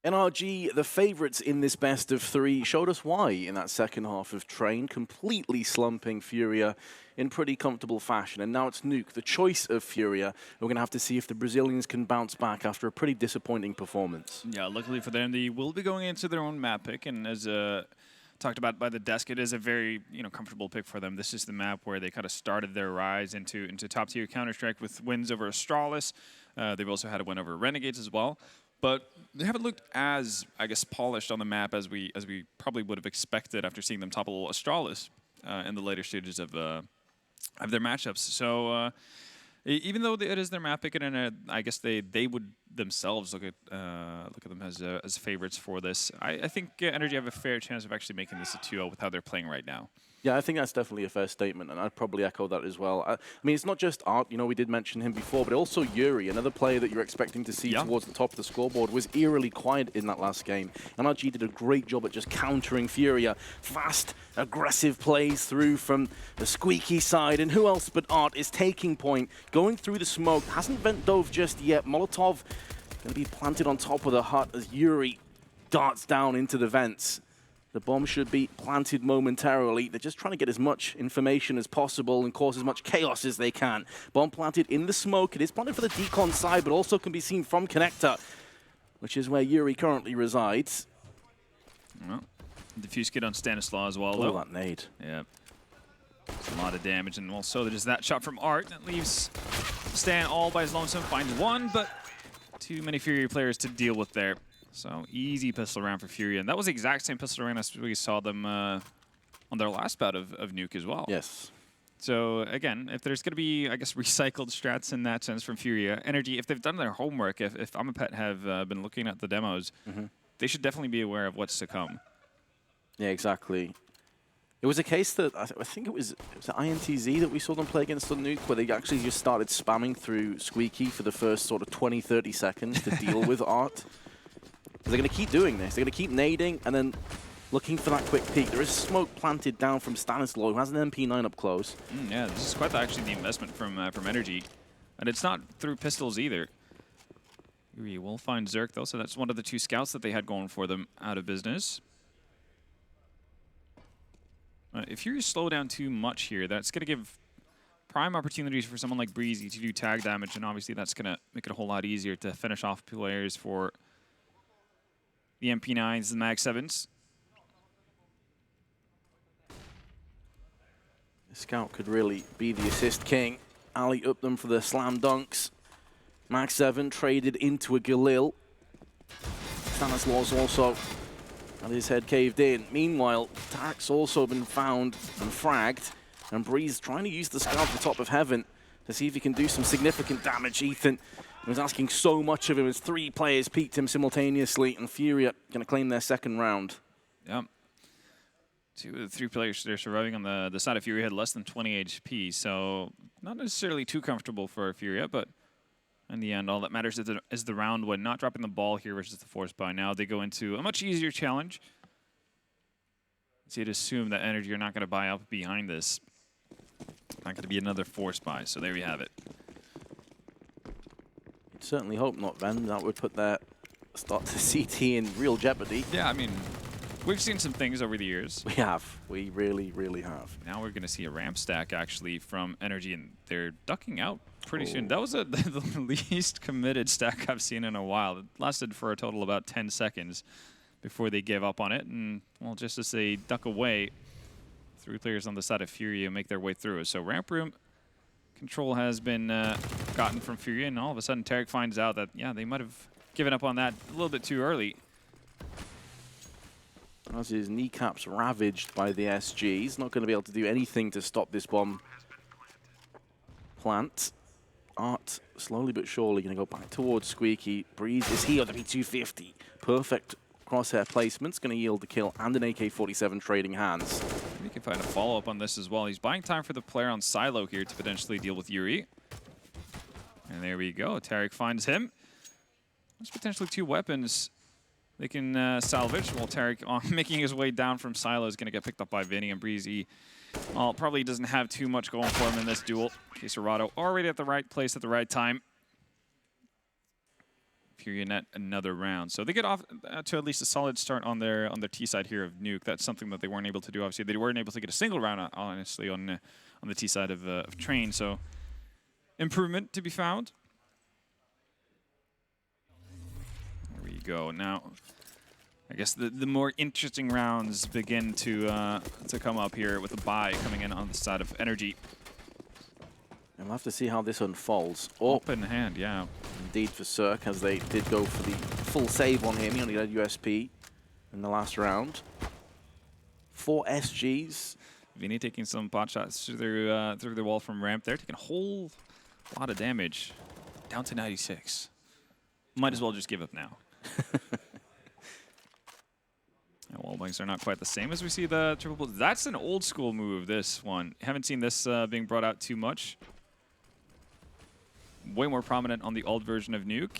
NRG, the favourites in this best of three, showed us why in that second half of Train, completely slumping FURIA in pretty comfortable fashion. And now it's Nuke, the choice of FURIA. We're going to have to see if the Brazilians can bounce back after a pretty disappointing performance. Yeah, luckily for them, they will be going into their own map pick. And as talked about by the desk, it is a very comfortable pick for them. This is the map where they kind of started their rise into top-tier Counter-Strike with wins over Astralis. They've also had a win over Renegades as well. But they haven't looked as, I guess, polished on the map as we probably would have expected after seeing them topple Astralis in the later stages of their matchups. So even though it is their map pick, and I guess they would themselves look at them as favorites for this. I think NRG have a fair chance of actually making this a 2-0 with how they're playing right now. Yeah, I think that's definitely a fair statement, and I'd probably echo that as well. I mean, it's not just Art, we did mention him before, but also Yuri, another player that you're expecting to see towards the top of the scoreboard, was eerily quiet in that last game. NRG did a great job at just countering FURIA. Fast, aggressive plays through from the squeaky side, and who else but Art is taking point, going through the smoke, hasn't vent dove just yet. Molotov going to be planted on top of the hut as Yuri darts down into the vents. The bomb should be planted momentarily. They're just trying to get as much information as possible and cause as much chaos as they can. Bomb planted in the smoke. It is planted for the decon side, but also can be seen from Connector, which is where Yuri currently resides. Well, diffuse kit on Stanislaw as well, though. Oh, that nade. Yeah. It's a lot of damage, and also there's that shot from Art that leaves Stan all by his lonesome. Finds one, but too many FURIA players to deal with there. So easy pistol round for FURIA, and that was the exact same pistol round as we saw them on their last bout of Nuke as well. Yes. So again, if there's going to be, I guess, recycled strats in that sense from FURIA, NRG, if they've done their homework, if Amapet have been looking at the demos, they should definitely be aware of what's to come. Yeah, exactly. It was a case that, I think it was INTZ that we saw them play against the Nuke, where they actually just started spamming through Squeaky for the first sort of 20, 30 seconds to deal with Art. They're going to keep doing this. They're going to keep nading and then looking for that quick peek. There is smoke planted down from Stanislaw, who has an MP9 up close. Yeah, this is quite actually the investment from NRG. And it's not through pistols either. We will find Zerk, though, so that's one of the two scouts that they had going for them out of business. If you slow down too much here, that's going to give prime opportunities for someone like Breezy to do tag damage, and obviously that's going to make it a whole lot easier to finish off players for the MP9s and Mag 7s. The scout could really be the assist king. Ali up them for the slam dunks. Mag 7 traded into a Galil. Stanislaw's also had his head caved in. Meanwhile, Tarek's also been found and fragged. And Breeze trying to use the scout at the top of heaven to see if he can do some significant damage. Ethan was asking so much of him as three players peeked him simultaneously, and FURIA going to claim their second round. Yep. 2 of the 3 players they're surviving on the side of FURIA had less than 20 HP, so not necessarily too comfortable for FURIA, but in the end, all that matters is the round win. Not dropping the ball here versus the force buy. Now they go into a much easier challenge. So you'd assume that NRG are not going to buy up behind this. Not going to be another force buy, so there you have it. Certainly hope not, Ben. That would put their start to CT in real jeopardy. Yeah, I mean, we've seen some things over the years. We have. We really, really have. Now we're going to see a ramp stack, actually, from NRG, and they're ducking out pretty soon. That was the least committed stack I've seen in a while. It lasted for a total of about 10 seconds before they gave up on it. And, well, just as they duck away, 3 players on the side of FURIA make their way through. So ramp room control has been gotten from FURIA, and all of a sudden Tarek finds out that, yeah, they might have given up on that a little bit too early. As his kneecaps ravaged by the SG, he's not going to be able to do anything to stop this bomb plant. Art, slowly but surely, going to go back towards Squeaky. Breeze is here, the P250. Perfect crosshair placement's going to yield the kill and an AK-47 trading hands. We can find a follow-up on this as well. He's buying time for the player on silo here to potentially deal with Yuri. And there we go. Tarek finds him. There's potentially 2 weapons they can salvage. While Tarek, making his way down from silo, is going to get picked up by Vinny, and Breezy, well, probably doesn't have too much going for him in this duel. Caserado already at the right place at the right time. FURIA net another round. So they get off to at least a solid start on their T side here of Nuke. That's something that they weren't able to do. Obviously, they weren't able to get a single round, honestly, on the T side of Train. So improvement to be found. There we go. Now, I guess the more interesting rounds begin to come up here with a bye coming in on the side of NRG. And we'll have to see how this unfolds. Open hand, yeah. Indeed for Cirque, as they did go for the full save on him. He only had USP in the last round. 4 SGs. Vinny taking some pot shots through the wall from ramp there, taking a whole lot of damage. Down to 96. Might as well just give up now. Wall bangs are not quite the same as we see the triple. That's an old school move, this one. Haven't seen this being brought out too much. Way more prominent on the old version of Nuke.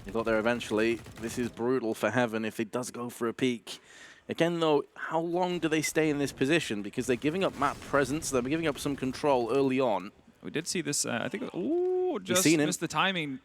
He got there eventually. This is brutal for Heaven if it does go for a peek. Again, though, how long do they stay in this position? Because they're giving up map presence. They're giving up some control early on. We did see this. I think. Ooh, just seen missed the timing.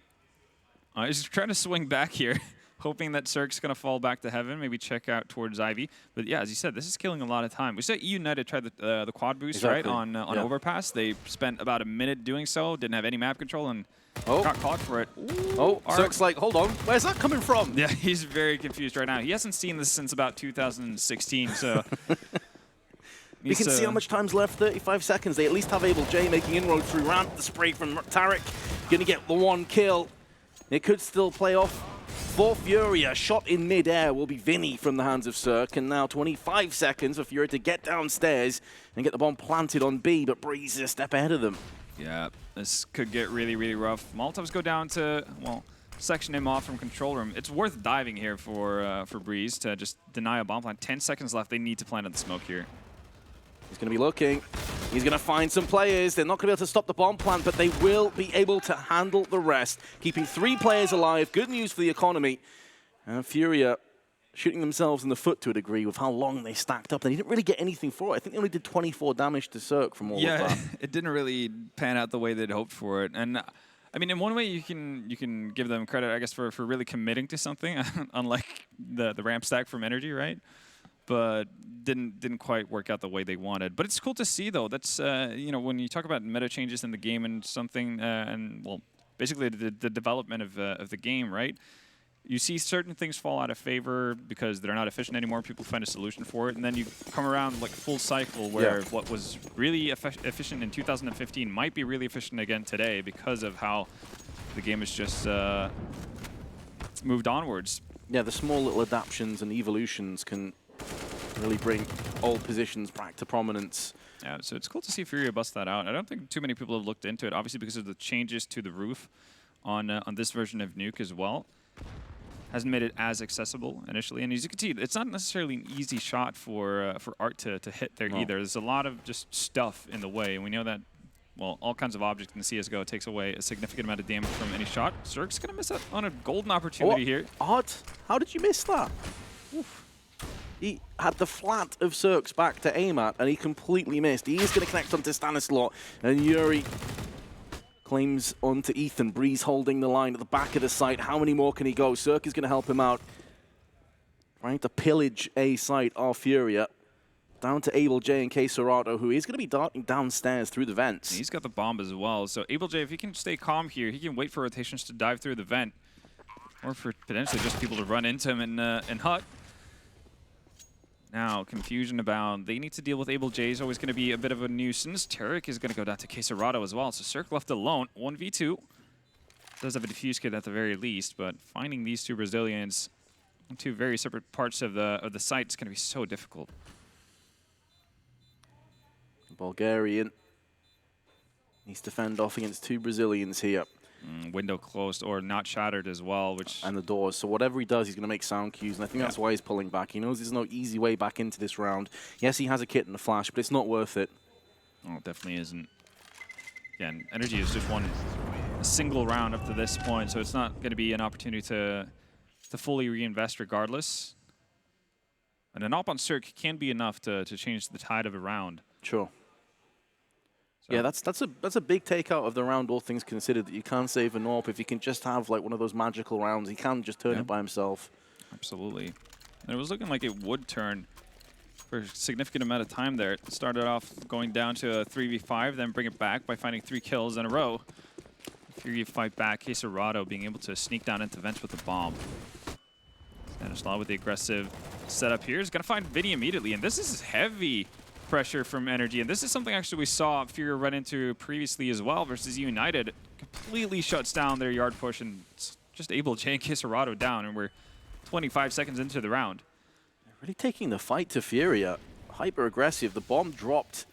He's trying to swing back here, hoping that Cirque's going to fall back to Heaven, maybe check out towards Ivy. But yeah, as you said, this is killing a lot of time. We saw EU United try the quad boost, exactly. right, on Overpass. They spent about a minute doing so, didn't have any map control, and got caught for it. Ooh, Cirque's like, hold on, where's that coming from? Yeah, he's very confused right now. He hasn't seen this since about 2016, so... We can see how much time's left, 35 seconds. They at least have AbleJ making inroads through ramp. The spray from Tarek, gonna get the 1 kill. It could still play off for FURIA. Shot in mid-air will be Vinny from the hands of Cirque. And now 25 seconds for FURIA to get downstairs and get the bomb planted on B, but Breeze is a step ahead of them. Yeah, this could get really, really rough. Molotovs go down to, well, section him off from control room. It's worth diving here for Breeze to just deny a bomb plant. 10 seconds left. They need to plant at the smoke here. He's going to be looking. He's going to find some players. They're not going to be able to stop the bomb plant, but they will be able to handle the rest. Keeping 3 players alive. Good news for the economy. And FURIA shooting themselves in the foot to a degree with how long they stacked up. They didn't really get anything for it. I think they only did 24 damage to Cirque from all of that. Yeah, it didn't really pan out the way they'd hoped for it. And I mean, in one way, you can give them credit, I guess, for really committing to something, unlike the ramp stack from NRG, right? But didn't quite work out the way they wanted. But it's cool to see, though. That's you know, when you talk about meta changes in the game and something, and well, basically the development of the game, right? You see certain things fall out of favor because they're not efficient anymore. People find a solution for it, and then you come around like full cycle where what was really efficient in 2015 might be really efficient again today because of how the game has just moved onwards. Yeah, the small little adaptations and evolutions can really bring old positions back to prominence. Yeah, so it's cool to see FURIA bust that out. I don't think too many people have looked into it, obviously because of the changes to the roof on this version of Nuke as well. Hasn't made it as accessible initially, and as you can see, it's not necessarily an easy shot for Art to hit there either. There's a lot of just stuff in the way, and we know that, well, all kinds of objects in CSGO takes away a significant amount of damage from any shot. Cirque's gonna miss out on a golden opportunity here. Art, how did you miss that? Oof. He had the flat of Cirque's back to aim at, and he completely missed. He is going to connect onto Stanislaw, and Yuri claims onto Ethan. Breeze holding the line at the back of the site. How many more can he go? Cirque is going to help him out. Trying to pillage a site of FURIA. Down to AbleJ and Queserato, who is going to be darting downstairs through the vents. He's got the bomb as well. So AbleJ, if he can stay calm here, he can wait for rotations to dive through the vent. Or for potentially just people to run into him and hut. Now, confusion abound. They need to deal with AbleJ. Is always going to be a bit of a nuisance. Tarek is going to go down to Queserato as well. So Cirque left alone. 1v2. Does have a defuse kit at the very least, but finding these 2 Brazilians on 2 very separate parts of the site is going to be so difficult. Bulgarian needs to fend off against 2 Brazilians here. Window closed or not shattered as well, which... And the doors. So whatever he does, he's going to make sound cues, and I think that's why he's pulling back. He knows there's no easy way back into this round. Yes, he has a kit and a flash, but it's not worth it. Oh, it definitely isn't. Again, NRG has just won a single round up to this point, so it's not going to be an opportunity to fully reinvest regardless. And an op on Cirque can be enough to change the tide of a round. Sure. Yeah, that's a big takeout of the round, all things considered, that you can't save an AWP. If you can just have like one of those magical rounds, he can just turn it by himself. Absolutely. And it was looking like it would turn for a significant amount of time there. It started off going down to a 3v5, then bring it back by finding 3 kills in a row. FURIA fight back, Caserado being able to sneak down into vents with the bomb. Stanislaw with the aggressive setup here is going to find Vinny immediately, and this is heavy pressure from NRG, and this is something actually we saw FURIA run into previously as well versus United. Completely shuts down their yard push and just able to jank Caserado down, and we're 25 seconds into the round. Really taking the fight to FURIA. Hyper aggressive. The bomb dropped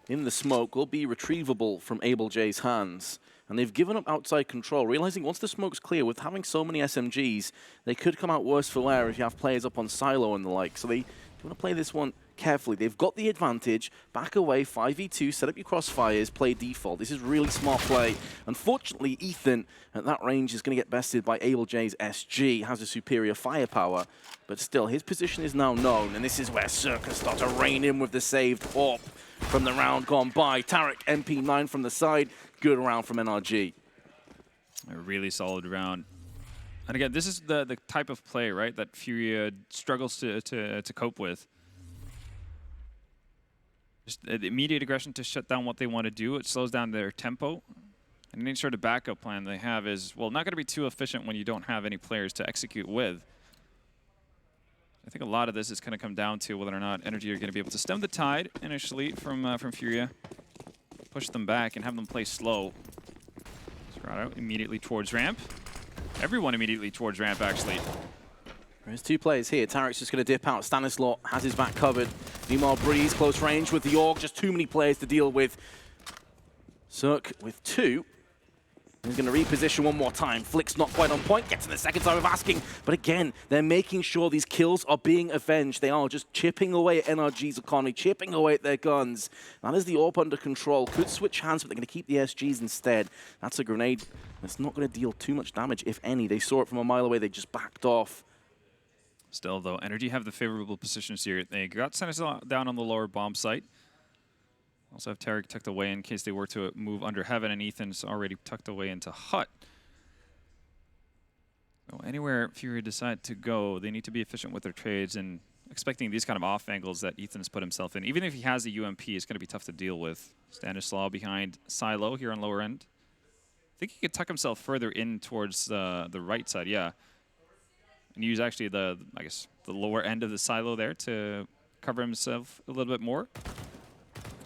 in the smoke will be retrievable from AbleJ's hands. And they've given up outside control, realizing once the smoke's clear, with having so many SMGs, they could come out worse for wear if you have players up on silo and the like. So they want to play this one carefully. They've got the advantage. Back away, 5v2, set up your crossfires, play default. This is really smart play. Unfortunately, Ethan at that range is going to get bested by AbleJ's SG. Has a superior firepower, but still, his position is now known. And this is where Circus start to rein in with the saved AWP from the round gone by. Tarek, MP9 from the side. Good round from NRG. A really solid round. And again, this is the type of play, right, that FURIA struggles to cope with. Just the immediate aggression to shut down what they want to do. It slows down their tempo. And any sort of backup plan they have is, well, not going to be too efficient when you don't have any players to execute with. I think a lot of this is going to come down to whether or not NRG are going to be able to stem the tide initially from FURIA, push them back, and have them play slow. Serrano immediately towards ramp. Everyone immediately towards ramp, actually. There's 2 players here. Tarek's just going to dip out. Stanislaw has his back covered. Meanwhile, Breeze close range with the AUG. Just too many players to deal with. Cirque with 2. He's going to reposition one more time. Flick's not quite on point. Gets in the second time of asking. But again, they're making sure these kills are being avenged. They are just chipping away at NRG's economy, chipping away at their guns. That is the AWP under control. Could switch hands, but they're going to keep the SGs instead. That's a grenade that's not going to deal too much damage, if any. They saw it from a mile away. They just backed off. Still, though, NRG have the favorable positions here. They got Stanislaw down on the lower bomb site. Also have Tarek tucked away in case they were to move under heaven, and Ethan's already tucked away into hut. So anywhere FURIA decide to go, they need to be efficient with their trades, and expecting these kind of off angles that Ethan's put himself in. Even if he has a UMP, it's going to be tough to deal with. Stanislaw behind Silo here on lower end. I think he could tuck himself further in towards the right side, yeah. And use actually the lower end of the silo there to cover himself a little bit more.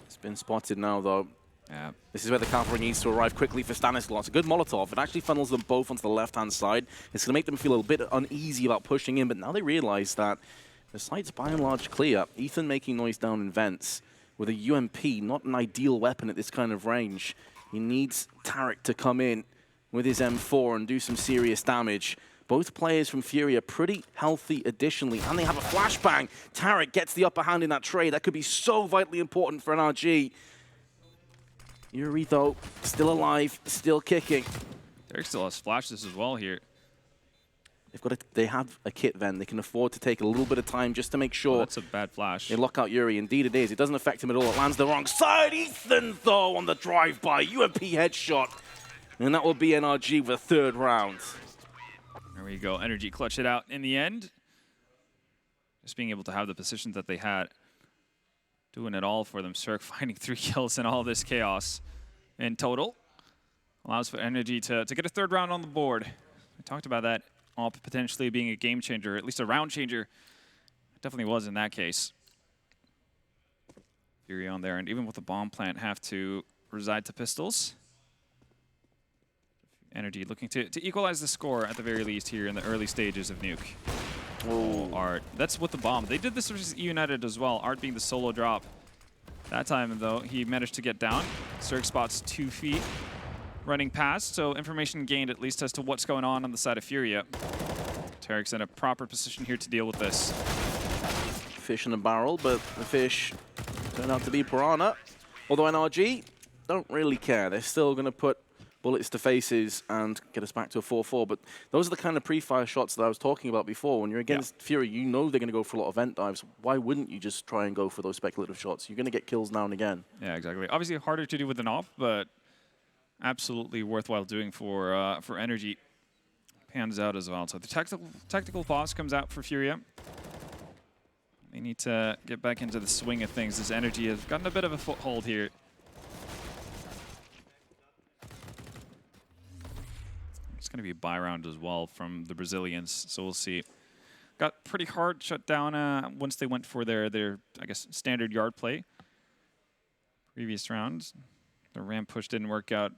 It's been spotted now, though. Yeah. This is where the cavalry needs to arrive quickly for Stanislaw. It's a good Molotov. It actually funnels them both onto the left-hand side. It's going to make them feel a bit uneasy about pushing in, but now they realize that the site's by and large clear. Ethan making noise down in vents with a UMP, not an ideal weapon at this kind of range. He needs Tarek to come in with his M4 and do some serious damage. Both players from FURIA pretty healthy additionally, and they have a flashbang. Tarek gets the upper hand in that trade. That could be so vitally important for NRG. Yuri, though, still alive, still kicking. Tarek still has flashes as well here. They have a kit then. They can afford to take a little bit of time just to make sure. Oh, that's a bad flash. They lock out Yuri. Indeed it is. It doesn't affect him at all. It lands the wrong side. Ethan, though, on the drive-by. UMP headshot. And that will be NRG for the 3rd round. There we go. NRG clutch it out in the end. Just being able to have the positions that they had. Doing it all for them. Cirque finding 3 kills in all this chaos in total. Allows for NRG to get a 3rd round on the board. We talked about that all potentially being a game changer, at least a round changer. It definitely was in that case. FURIA on there, and even with the bomb plant, have to reside to pistols. NRG looking to equalize the score at the very least here in the early stages of Nuke. Oh, Art. That's with the bomb. They did this versus United as well, Art being the solo drop. That time, though, he managed to get down. Cirque spots 2 feet running past, so information gained at least as to what's going on the side of FURIA. Tarek's in a proper position here to deal with this. Fish in a barrel, but the fish turned out to be piranha. Although NRG don't really care. They're still going to put bullets to faces and get us back to a 4-4. But those are the kind of pre-fire shots that I was talking about before. When you're against Fury, you know they're going to go for a lot of vent dives. Why wouldn't you just try and go for those speculative shots? You're going to get kills now and again. Yeah, exactly. Obviously harder to do with an AWP, but absolutely worthwhile doing for NRG. Pans out as well. So the tactical pause comes out for FURIA. They need to get back into the swing of things as NRG has gotten a bit of a foothold here. It's going to be a buy round as well from the Brazilians, so we'll see. Got pretty hard shut down once they went for their I guess, standard yard play. Previous rounds, the ramp push didn't work out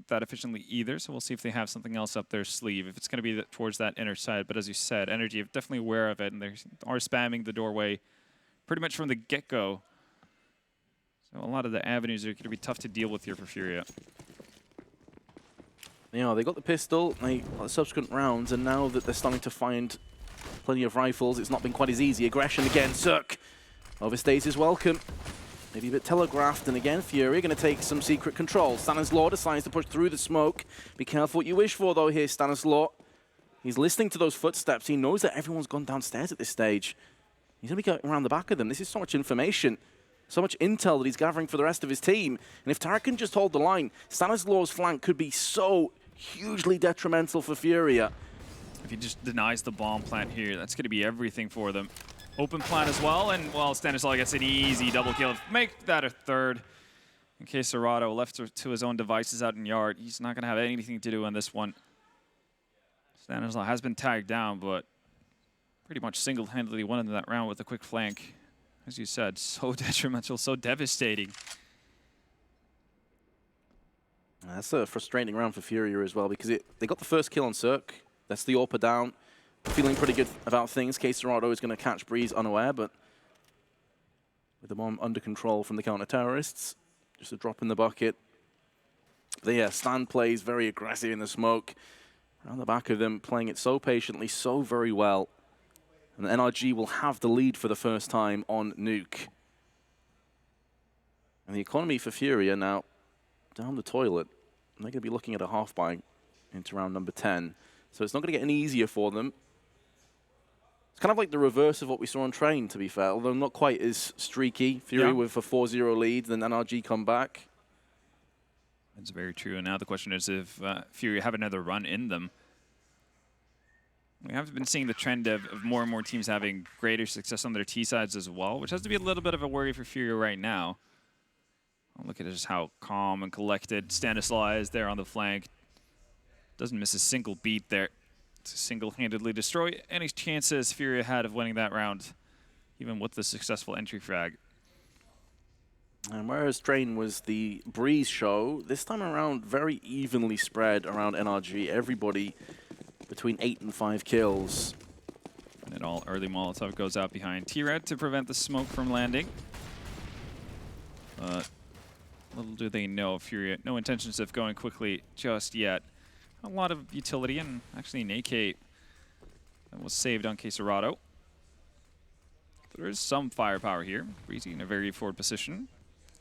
that efficiently either, so we'll see if they have something else up their sleeve, if it's going to be towards that inner side. But as you said, NRG are definitely aware of it, and they are spamming the doorway pretty much from the get-go. So a lot of the avenues are going to be tough to deal with here for FURIA. Yeah, they got the pistol, they got the subsequent rounds, and now that they're starting to find plenty of rifles, it's not been quite as easy. Aggression again, Cirque overstays his welcome. Maybe a bit telegraphed, and again, FURIA going to take some secret control. Stanislaw decides to push through the smoke. Be careful what you wish for, though, here, Stanislaw. He's listening to those footsteps. He knows that everyone's gone downstairs at this stage. He's going to be going around the back of them. This is so much information, so much intel that he's gathering for the rest of his team. And if Tarik can just hold the line, Stanislaw's flank could be so hugely detrimental for FURIA. If he just denies the bomb plant here, that's going to be everything for them. Open plant as well, and well, Stanislaw gets an easy double kill. Make that a third. In case Serrato left to his own devices out in yard, he's not going to have anything to do on this one. Stanislaw has been tagged down, but pretty much single-handedly won in that round with a quick flank. As you said, so detrimental, so devastating. That's a frustrating round for FURIA as well, because they got the first kill on Cirque. That's the AWPer down. Feeling pretty good about things. Case Serrato is going to catch Breeze unaware, but with the bomb under control from the counter-terrorists. Just a drop in the bucket. But yeah, Stan plays very aggressive in the smoke. Around the back of them, playing it so patiently, so very well. And the NRG will have the lead for the first time on Nuke. And the economy for FURIA now down the toilet. And they're going to be looking at a half buy into round number 10. So it's not going to get any easier for them. It's kind of like the reverse of what we saw on Train, to be fair, although not quite as streaky. FURIA with a 4-0 lead, then NRG come back. That's very true. And now the question is if FURIA have another run in them. We have been seeing the trend of more and more teams having greater success on their T sides as well, which has to be a little bit of a worry for FURIA right now. Look at just how calm and collected Stanislaw is there on the flank. Doesn't miss a single beat there to single-handedly destroy any chances FURIA had of winning that round, even with the successful entry frag. And whereas Train was the Breeze show, this time around very evenly spread around NRG. Everybody between 8 and 5 kills. And it all early Molotov goes out behind T-Red to prevent the smoke from landing. Little do they know, FURIA, no intentions of going quickly just yet. A lot of utility, and actually an AK that was saved on Serrato. There is some firepower here. Breezy in a very forward position.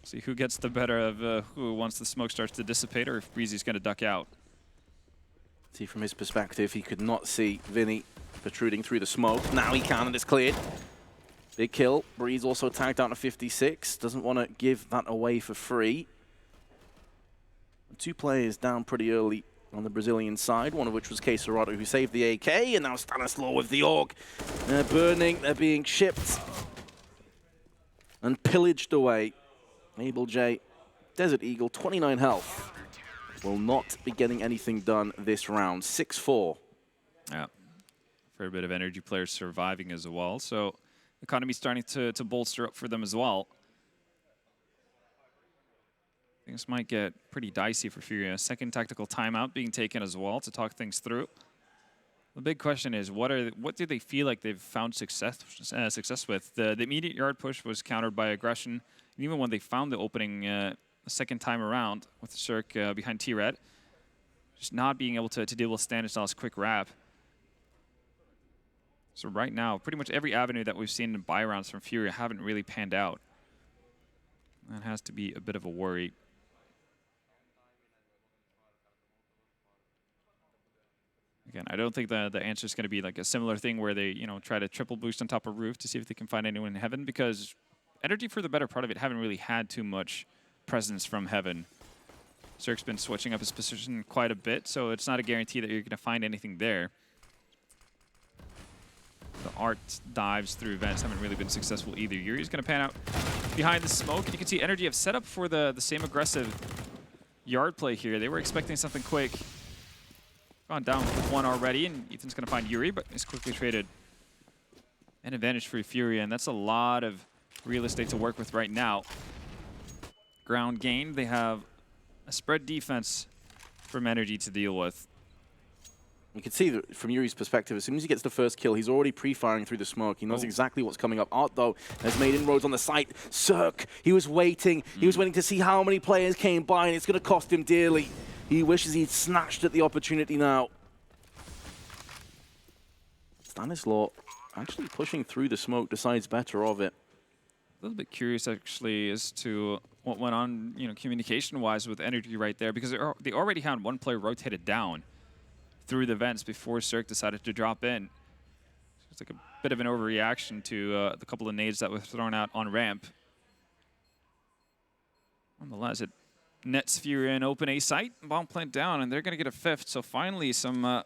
See who gets the better of who once the smoke starts to dissipate, or if Breezy's going to duck out. See, from his perspective, he could not see Vinny protruding through the smoke. Now he can, and it's cleared. Big kill. Breeze also tagged out to 56. Doesn't want to give that away for free. 2 players down pretty early on the Brazilian side, one of which was Case Serrato, who saved the AK, and now Stanislaw with the AUG. They're burning, they're being shipped and pillaged away. Abel J, Desert Eagle, 29 health. Will not be getting anything done this round. 6-4. Yeah, fair bit of energy players surviving as well, so economy's starting to bolster up for them as well. Things might get pretty dicey for FURIA. Second tactical timeout being taken as well to talk things through. The big question is, what do they feel like they've found success with? The immediate yard push was countered by aggression. And even when they found the opening the second time around with Cirque behind T-Red, just not being able to deal with Stanislaw's quick wrap. So right now, pretty much every avenue that we've seen in buy rounds from FURIA haven't really panned out. That has to be a bit of a worry. Again, I don't think the answer is going to be like a similar thing where they, try to triple boost on top of roof to see if they can find anyone in heaven, because NRG, for the better part of it, haven't really had too much presence from heaven. Cirque's been switching up his position quite a bit, so it's not a guarantee that you're going to find anything there. The art dives through vents haven't really been successful either. Yuri's going to pan out behind the smoke, and you can see NRG have set up for the same aggressive yard play here. They were expecting something quick. Gone down with one already, and Ethan's going to find Yuri, but he's quickly traded an advantage for FURIA, and that's a lot of real estate to work with right now. Ground gain, they have a spread defense from NRG to deal with. You can see that from Yuri's perspective, as soon as he gets the first kill, he's already pre-firing through the smoke. He knows exactly what's coming up. Art, though, has made inroads on the site. Cirque, he was waiting. He was waiting to see how many players came by, and it's going to cost him dearly. He wishes he'd snatched at the opportunity now. Stanislaw actually pushing through the smoke, decides better of it. A little bit curious, actually, as to what went on, communication-wise with NRG right there, because they already had one player rotated down through the vents before Cirque decided to drop in. It's like a bit of an overreaction to the couple of nades that were thrown out on ramp. Nonetheless, it nets FURIA an open A site, bomb plant down, and they're going to get a fifth. So finally, some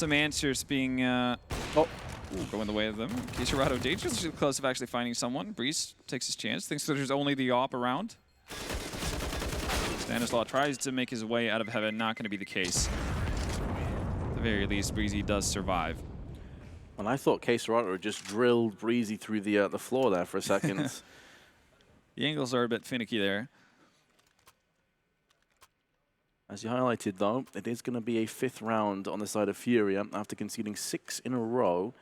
answers being going the way of them. Kisarado dangerously close of actually finding someone. Breeze takes his chance, thinks that there's only the op around. Stanislaw tries to make his way out of heaven, not going to be the case. At the very least, Breezy does survive. Well, I thought Kisarado had just drilled Breezy through the floor there for a second. The angles are a bit finicky there. As you highlighted, though, it is going to be a fifth round on the side of FURIA after conceding 6 in a row.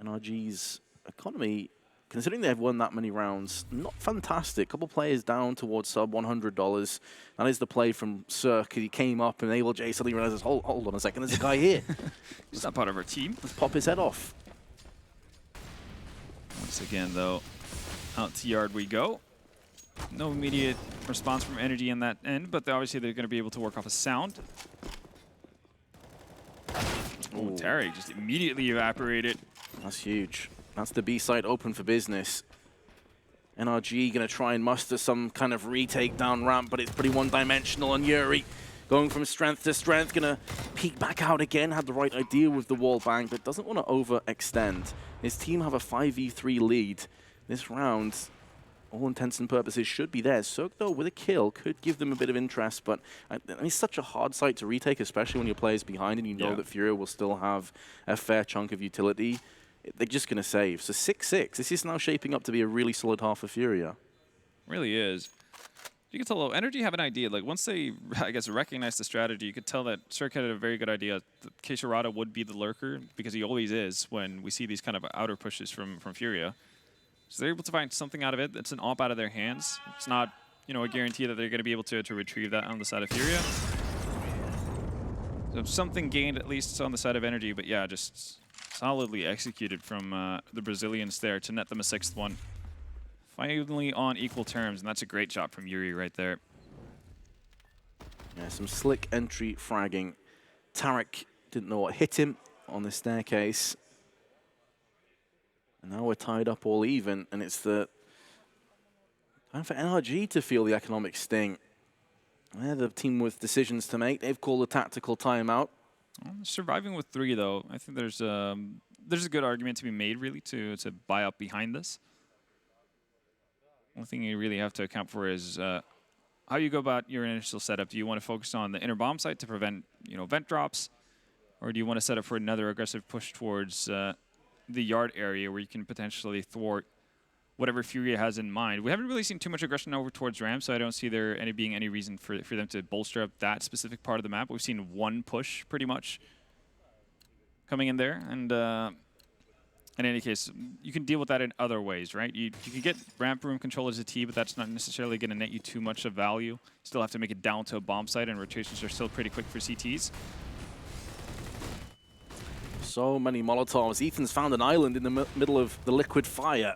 NRG's economy, considering they've won that many rounds, not fantastic. Couple players down towards sub $100. That is the play from Cirque. He came up, and Abel J suddenly realizes, hold on a second, there's a guy here. He's not part of our team. Let's pop his head off. Once again, though, out to yard we go. No immediate response from NRG in that end, but obviously they're going to be able to work off a sound. Oh, Terry just immediately evaporated. That's huge. That's the B site open for business. NRG going to try and muster some kind of retake down ramp, but it's pretty one-dimensional, and Yuri going from strength to strength, going to peek back out again, had the right idea with the wall bang, but doesn't want to overextend. His team have a 5v3 lead. This round, all intents and purposes, should be theirs. Cirque, though, with a kill, could give them a bit of interest, but it's such a hard site to retake, especially when your player's behind and you know that FURIA will still have a fair chunk of utility. They're just going to save. So 6-6. This is now shaping up to be a really solid half for FURIA. Really is. You can tell, NRG have an idea. Like, once they, I guess, recognize the strategy, you could tell that Cirque had a very good idea that Kisarado would be the lurker, because he always is when we see these kind of outer pushes from FURIA. So they're able to find something out of it. That's an op out of their hands. It's not, a guarantee that they're going to be able to retrieve that on the side of FURIA. So something gained, at least on the side of NRG, but yeah, just solidly executed from the Brazilians there to net them a 6th one. Finally on equal terms, and that's a great shot from Yuri right there. Yeah, some slick entry fragging. Tarek didn't know what hit him on the staircase. And now we're tied up all even, and it's the time for NRG to feel the economic sting. They're the team with decisions to make. They've called a tactical timeout. Surviving with 3, though, I think there's a good argument to be made, really, to buy up behind this. One thing you really have to account for is how you go about your initial setup. Do you want to focus on the inner bomb site to prevent, vent drops, or do you want to set up for another aggressive push towards the yard area where you can potentially thwart whatever FURIA has in mind? We haven't really seen too much aggression over towards ramp, so I don't see there being any reason for them to bolster up that specific part of the map. We've seen one push, pretty much, coming in there, and in any case, you can deal with that in other ways, right? You can get ramp room control as a T, but that's not necessarily going to net you too much of value. Still have to make it down to a bomb site, and rotations are still pretty quick for CTs. So many Molotovs. Ethan's found an island in the middle of the liquid fire.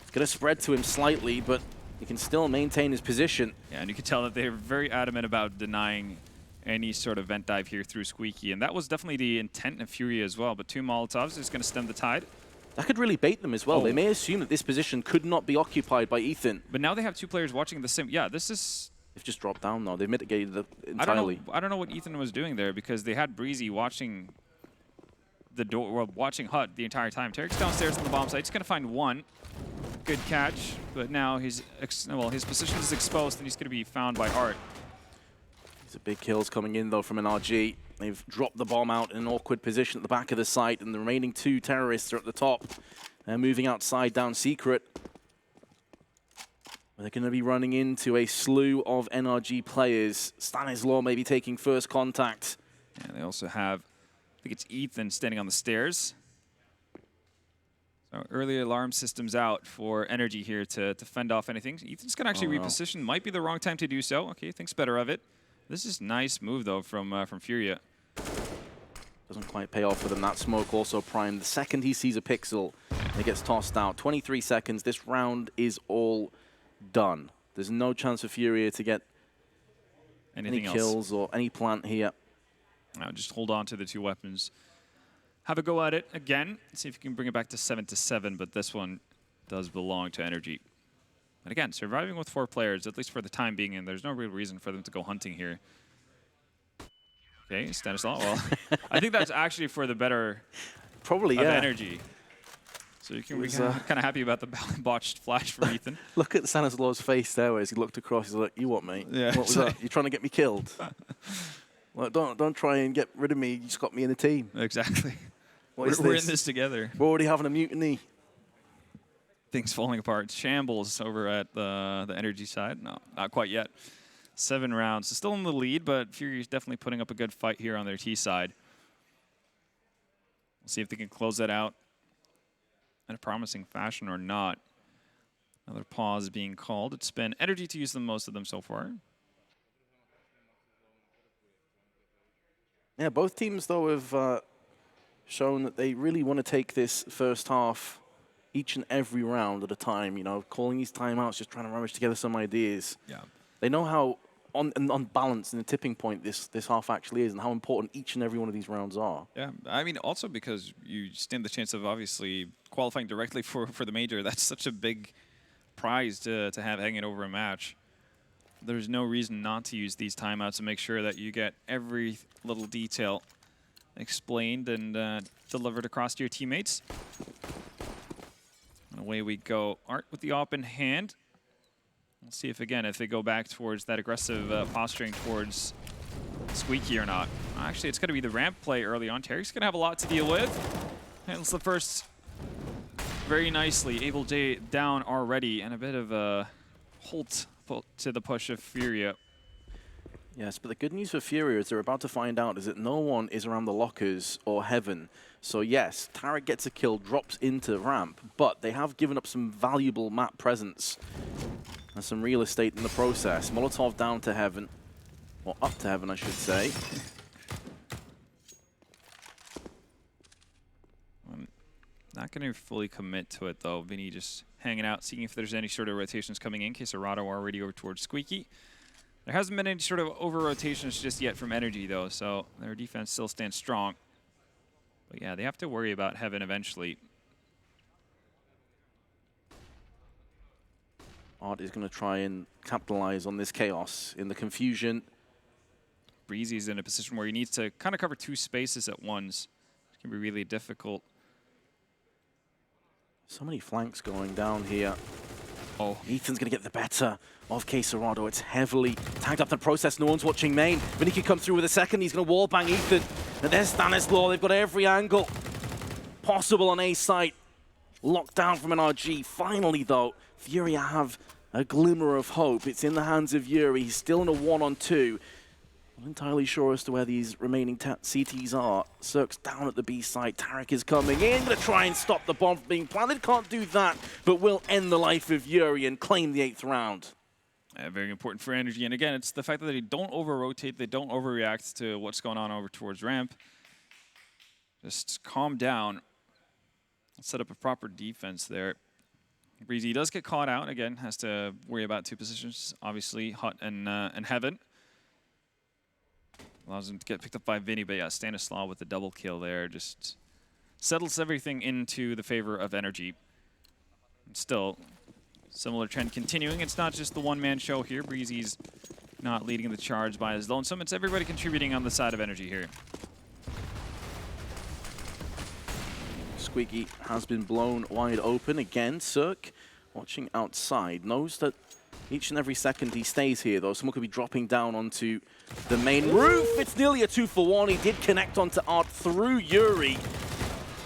It's going to spread to him slightly, but he can still maintain his position. Yeah, and you can tell that they're very adamant about denying any sort of vent dive here through Squeaky. And that was definitely the intent of FURIA as well. But 2 Molotovs is going to stem the tide. That could really bait them as well. They may assume that this position could not be occupied by Ethan. But now they have 2 players watching the sim. Yeah, this is... They've just dropped down, though. They've mitigated it entirely. I don't know what Ethan was doing there, because they had Breezy watching the door, well, watching Hut the entire time. Tarek's downstairs on the bomb site. He's going to find one. Good catch. But now his position is exposed, and he's going to be found by Art. These are big kills coming in, though, from NRG. They've dropped the bomb out in an awkward position at the back of the site, and the remaining 2 terrorists are at the top. They're moving outside down secret. They're going to be running into a slew of NRG players. Stanislaw may be taking first contact. And they also have, I think it's Ethan standing on the stairs. So early alarm systems out for NRG here to fend off anything. Ethan's going to actually reposition. Might be the wrong time to do so. Okay, thinks better of it. This is nice move, though, from FURIA. Doesn't quite pay off for them. That smoke also primed. The second he sees a pixel, it gets tossed out. 23 seconds. This round is all done. There's no chance for FURIA to get any kills or any plant here. Now just hold on to the 2 weapons. Have a go at it again. See if you can bring it back to 7-7, but this one does belong to NRG. And again, surviving with 4 players, at least for the time being, and there's no real reason for them to go hunting here. Okay, Stanislaw. Well, I think that's actually for the better of NRG. So you can be kind of happy about the botched flash from Ethan. Look at Stanislaw's face there as he looked across. He's like, "You what, mate? Yeah. What was that? You trying to get me killed? Well, don't try and get rid of me. You just got me in the team." Exactly. What is we're this? in this together. We're already having a mutiny. Things falling apart. Shambles over at the NRG side. No, not quite yet. 7 rounds. So still in the lead, but FURIA's definitely putting up a good fight here on their T side. We'll see if they can close that out in a promising fashion or not. Another pause being called. It's been NRG to use most of them so far. Yeah, both teams, though, have shown that they really want to take this first half each and every round at a time, you know, calling these timeouts, just trying to rummage together some ideas. Yeah. They know how on balance and the tipping point this half actually is and how important each and every one of these rounds are. Yeah, I mean, also because you stand the chance of obviously qualifying directly for the major. That's such a big prize to have hanging over a match. There's no reason not to use these timeouts to make sure that you get every little detail explained and delivered across to your teammates. And away we go. Art with the op in hand. We'll see if, again, if they go back towards that aggressive posturing towards Squeaky or not. Actually, it's going to be the ramp play early on. Tarek's going to have a lot to deal with. Handles the first very nicely. Able J down already, and a bit of a halt to the push of FURIA. Yes, but the good news for FURIA is they're about to find out is that no one is around the lockers or heaven. So yes, Tarek gets a kill, drops into ramp, but they have given up some valuable map presence and some real estate in the process. Molotov down to heaven, or up to heaven, I should say. I'm not going to fully commit to it, though. Vinny just hanging out, seeing if there's any sort of rotations coming in. Quesarado already over towards Squeaky. There hasn't been any sort of over-rotations just yet from NRG, though, so their defense still stands strong. But yeah, they have to worry about heaven eventually. Art is going to try and capitalize on this chaos in the confusion. Breezy's in a position where he needs to kind of cover 2 spaces at once. It can be really difficult. So many flanks going down here. Oh, Ethan's going to get the better of Quesarado. It's heavily tagged up in the process. No one's watching main. Vinny can come through with a second. He's going to wallbang Ethan. And there's Stanislaw. They've got every angle possible on A site. Locked down from NRG. Finally, though, FURIA have a glimmer of hope. It's in the hands of Yuri. He's still in a 1-on-2. Not entirely sure as to where these remaining CTs are. Cirque's down at the B site. Tarek is coming in. Going to try and stop the bomb from being planted. Can't do that, but will end the life of Yuri and claim the 8th round. Very important for NRG. And again, it's the fact that they don't over-rotate, they don't overreact to what's going on over towards ramp. Just calm down. Set up a proper defense there. Breezy does get caught out. Again, has to worry about 2 positions. Obviously, Hut and Heaven. Allows him to get picked up by Vinny, but yeah, Stanislaw with the double kill there just settles everything into the favor of NRG. Still, similar trend continuing. It's not just the one-man show here. Breezy's not leading the charge by his lonesome. It's everybody contributing on the side of NRG here. Squeaky has been blown wide open again. Cirque, watching outside, knows that each and every second he stays here, though, someone could be dropping down onto the main roof. It's nearly a 2-for-1. He did connect onto Art through Yuri.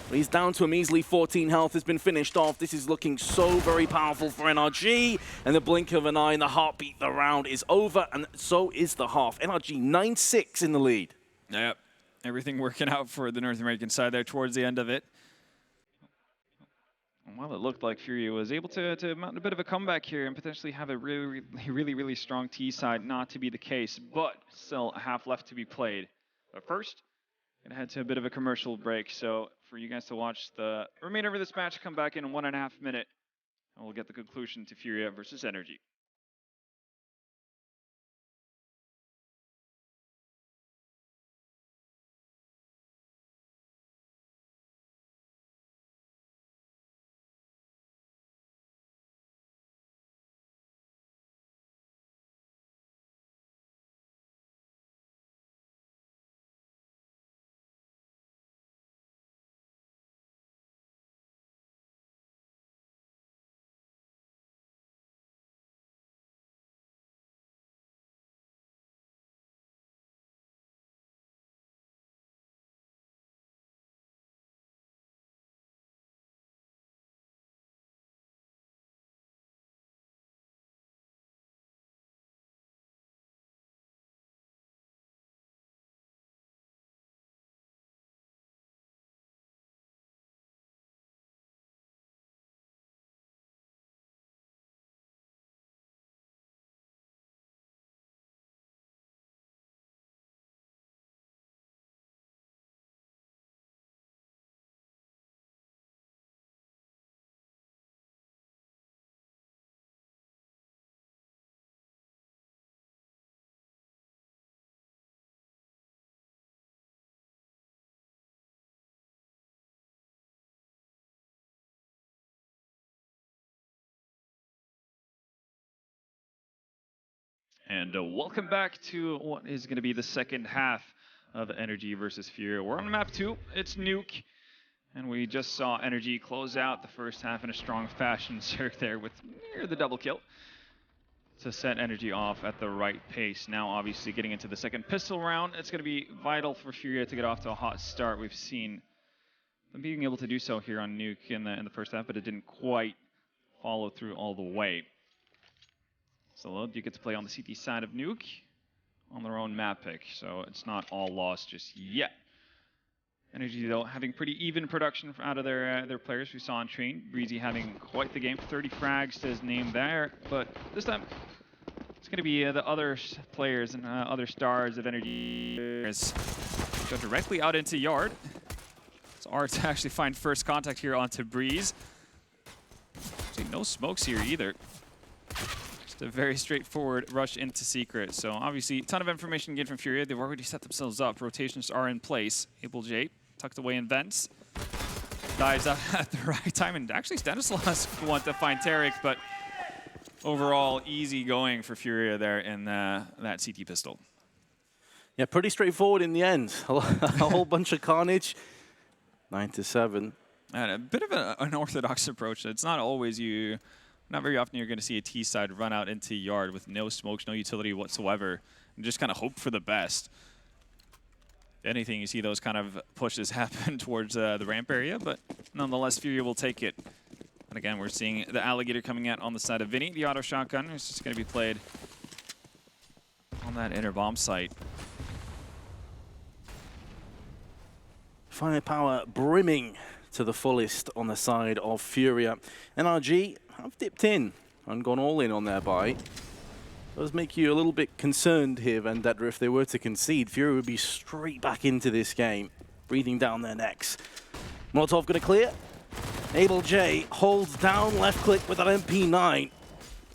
But he's down to a measly 14 health, has been finished off. This is looking so very powerful for NRG. And the blink of an eye and the heartbeat, the round is over, and so is the half. NRG 9-6 in the lead. Yep, everything working out for the North American side there towards the end of it. Well, it looked like FURIA was able to mount a bit of a comeback here and potentially have a really strong T side. Not to be the case, but still a half left to be played. But first, gonna head to a bit of a commercial break. So for you guys to watch the remainder of this match, come back in 1.5 minutes, and we'll get the conclusion to FURIA versus NRG. And welcome back to what is going to be the second half of NRG versus FURIA. We're on map 2. It's Nuke. And we just saw NRG close out the first half in a strong fashion. Cirque there with near the double kill to set NRG off at the right pace. Now, obviously, getting into the second pistol round, it's going to be vital for FURIA to get off to a hot start. We've seen them being able to do so here on Nuke in the first half, but it didn't quite follow through all the way. So you get to play on the CT side of Nuke on their own map pick, so it's not all lost just yet. NRG, though, having pretty even production out of their players. We saw on Train, Breezy having quite the game, 30 frags to his name there, but this time it's going to be the other players and other stars of NRG go directly out into Yard. It's hard to actually find first contact here onto Breeze. Actually, no smokes here either. A very straightforward rush into Secret. So obviously, a ton of information gained from FURIA. They've already set themselves up. Rotations are in place. Able J tucked away in vents. Dives up at the right time. And actually, Stanislaus want to find Tarek, but overall, easy going for FURIA there in that CT pistol. Yeah, pretty straightforward in the end. A whole bunch of carnage. 9-7. And a bit of an unorthodox approach. It's not always not very often you're going to see a T side run out into Yard with no smokes, no utility whatsoever, and just kind of hope for the best. If anything, you see those kind of pushes happen towards the ramp area, but nonetheless, FURIA will take it. And again, we're seeing the Alligator coming out on the side of Vinny. The auto shotgun is just going to be played on that inner bomb site. Firepower brimming to the fullest on the side of FURIA. NRG have dipped in and gone all in on their buy. Does make you a little bit concerned here, Vendetta, if they were to concede. FURIA would be straight back into this game, breathing down their necks. Molotov gonna clear. Able J holds down left click with that MP9.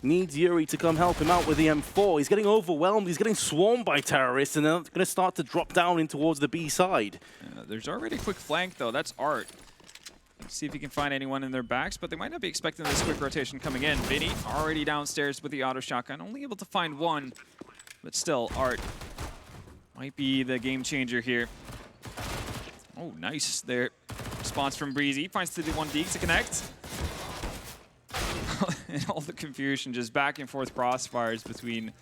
needs Yuri to come help him out with the M4. He's getting overwhelmed. He's getting swarmed by terrorists, and they're going to start to drop down in towards the B side. There's already a quick flank, though. That's Art. Let's see if he can find anyone in their backs, but they might not be expecting this quick rotation coming in. Vinny already downstairs with the auto shotgun, only able to find one, but still, Art might be the game changer here. Oh, nice there. Response from Breezy. Finds the 1D to connect. And all the confusion, just back and forth crossfires between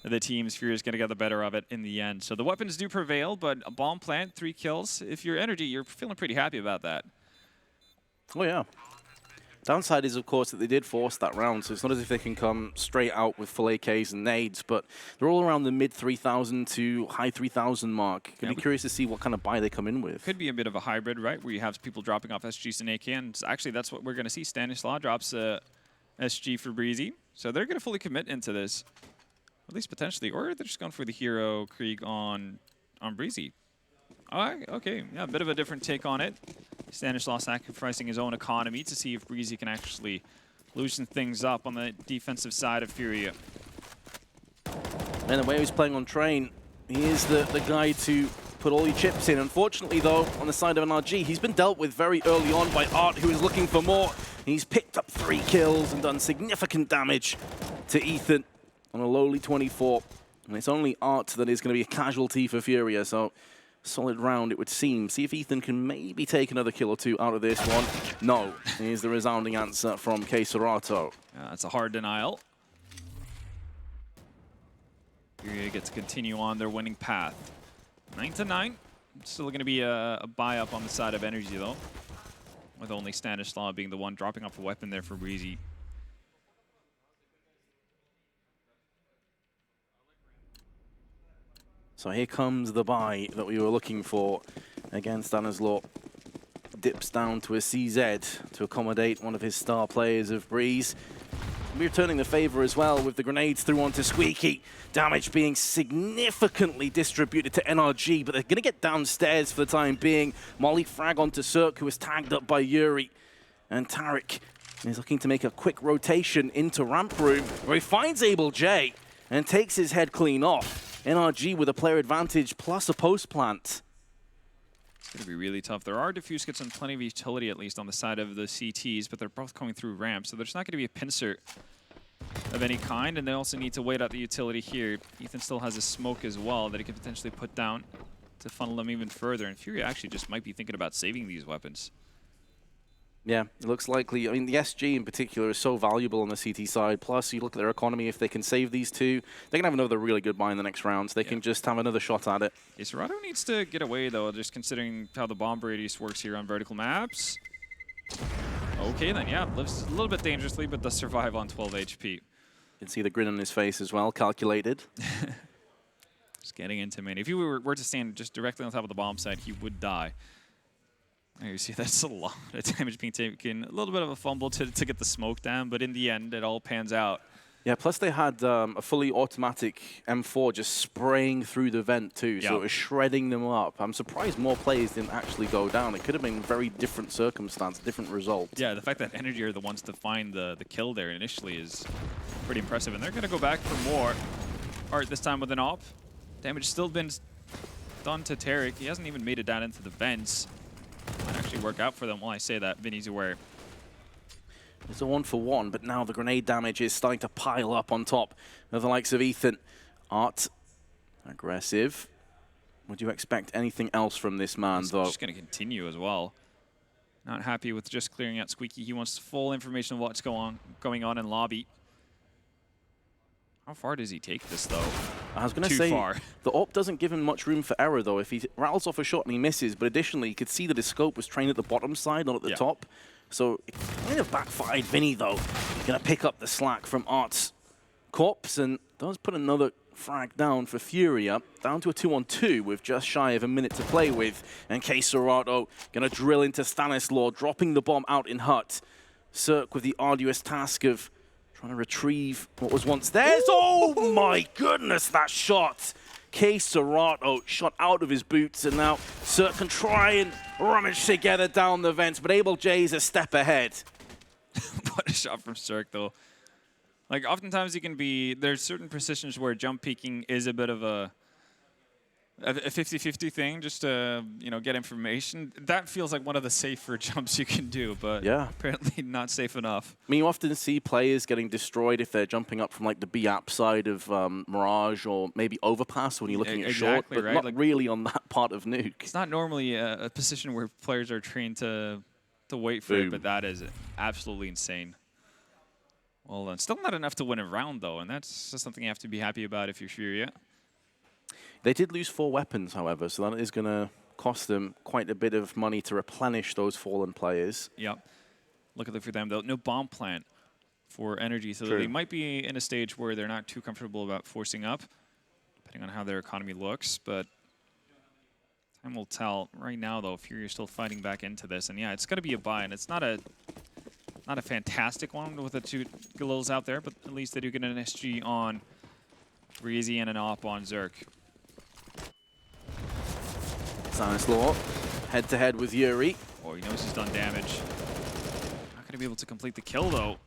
the teams. FURIA is going to get the better of it in the end. So the weapons do prevail, but a bomb plant, 3 kills. If you're NRG, you're feeling pretty happy about that. Oh, yeah. Downside is, of course, that they did force that round, so it's not as if they can come straight out with full AKs and nades, but they're all around the mid 3,000 to high 3,000 mark. Could be curious to see what kind of buy they come in with. Could be a bit of a hybrid, right, where you have people dropping off SGs and AK, and actually that's what we're going to see. Stanislaw drops SG for Breezy, so they're going to fully commit into this, at least potentially, or they're just going for the hero Krieg on Breezy. Oh, okay, yeah, a bit of a different take on it. Stanislaw sacrificing his own economy to see if Breezy can actually loosen things up on the defensive side of FURIA. And the way he's playing on Train, he is the guy to put all your chips in. Unfortunately, though, on the side of NRG, he's been dealt with very early on by Art, who is looking for more. He's picked up 3 kills and done significant damage to Ethan on a lowly 24. And it's only Art that is going to be a casualty for FURIA, so solid round, it would seem. See if Ethan can maybe take another kill or 2 out of this one. No, here's the resounding answer from K. Serato. That's a hard denial. FURIA get to continue on their winning path. 9-9. Still going to be a buy up on the side of Energy, though, with only Stanislaw being the one dropping off a weapon there for Breezy. So here comes the buy that we were looking for. Again, Stanislaw dips down to a CZ to accommodate one of his star players of Breeze. We're returning the favor as well with the grenades through onto Squeaky. Damage being significantly distributed to NRG, but they're going to get downstairs for the time being. Molly frag onto Cirque, who is tagged up by Yuri. And Tarek is looking to make a quick rotation into ramp room, where he finds Able J and takes his head clean off. NRG with a player advantage plus a post plant. It's going to be really tough. There are diffuse kits and plenty of utility, at least on the side of the CTs, but they're both coming through ramps, so there's not going to be a pincer of any kind, and they also need to wait out the utility here. Ethan still has a smoke as well that he could potentially put down to funnel them even further, and FURIA actually just might be thinking about saving these weapons. Yeah, it looks likely. I mean, the SG in particular is so valuable on the CT side. Plus, you look at their economy, if they can save these 2, they can have another really good buy in the next round. So they can just have another shot at it. Yeah, Serato needs to get away, though, just considering how the bomb radius works here on vertical maps. Okay, then, yeah, lives a little bit dangerously, but does survive on 12 HP. You can see the grin on his face as well, calculated. Just getting into main. If he were to stand just directly on top of the bomb site, he would die. There you see, that's a lot of damage being taken. A little bit of a fumble to get the smoke down, but in the end, it all pans out. Yeah, plus they had a fully automatic M4 just spraying through the vent too, so it was shredding them up. I'm surprised more players didn't actually go down. It could have been very different circumstance, different result. Yeah, the fact that Energy are the ones to find the kill there initially is pretty impressive. And they're going to go back for more. Art this time with an op. Damage still been done to Tarek. He hasn't even made it down into the vents. Might actually work out for them while I say that. Vinny's aware. It's a 1-for-1, but now the grenade damage is starting to pile up on top of the likes of Ethan. Art, aggressive. Would you expect anything else from this man, though? He's just going to continue as well. Not happy with just clearing out Squeaky. He wants full information of what's going on in lobby. How far does he take this, though? I was going to say, far. The AWP doesn't give him much room for error, though. If he rattles off a shot and he misses, but additionally, you could see that his scope was trained at the bottom side, not at the top. So it kind of backfired. Vinny, though, going to pick up the slack from Art's corpse and does put another frag down for FURIA, down to a 2-on-2 with just shy of a minute to play with. And K. Serato going to drill into Stanislaw, dropping the bomb out in hut. Cirque with the arduous task of trying to retrieve what was once theirs. Oh my goodness, that shot! K. Serato shot out of his boots, and now Cirque can try and rummage together down the vents, but Able J is a step ahead. What a shot from Cirque, though. Like, oftentimes you can be, there's certain positions where jump peeking is a bit of a 50-50 thing, just to, you know, get information. That feels like one of the safer jumps you can do, but yeah, apparently not safe enough. I mean, you often see players getting destroyed if they're jumping up from like the B-app side of Mirage or maybe Overpass when you're looking at short, but right? not like, really on that part of Nuke. It's not normally a position where players are trained to wait for it, but that is absolutely insane. Well, still not enough to win a round, though, and that's just something you have to be happy about if you're Furia. They did lose 4 weapons, however, so that is going to cost them quite a bit of money to replenish those fallen players. Yep. Luckily for them, though, no bomb plant for NRG, so True. they might be in a stage where they're not too comfortable about forcing up, depending on how their economy looks, but time will tell. Right now, though, Furia is still fighting back into this, and yeah, it's going to be a buy, and it's not a fantastic one with the 2 Galils out there, but at least they do get an SG on Breezy and an op on Zerk. Stanislaw, head-to-head with Yuri. Oh, he knows he's done damage. Not going to be able to complete the kill, though.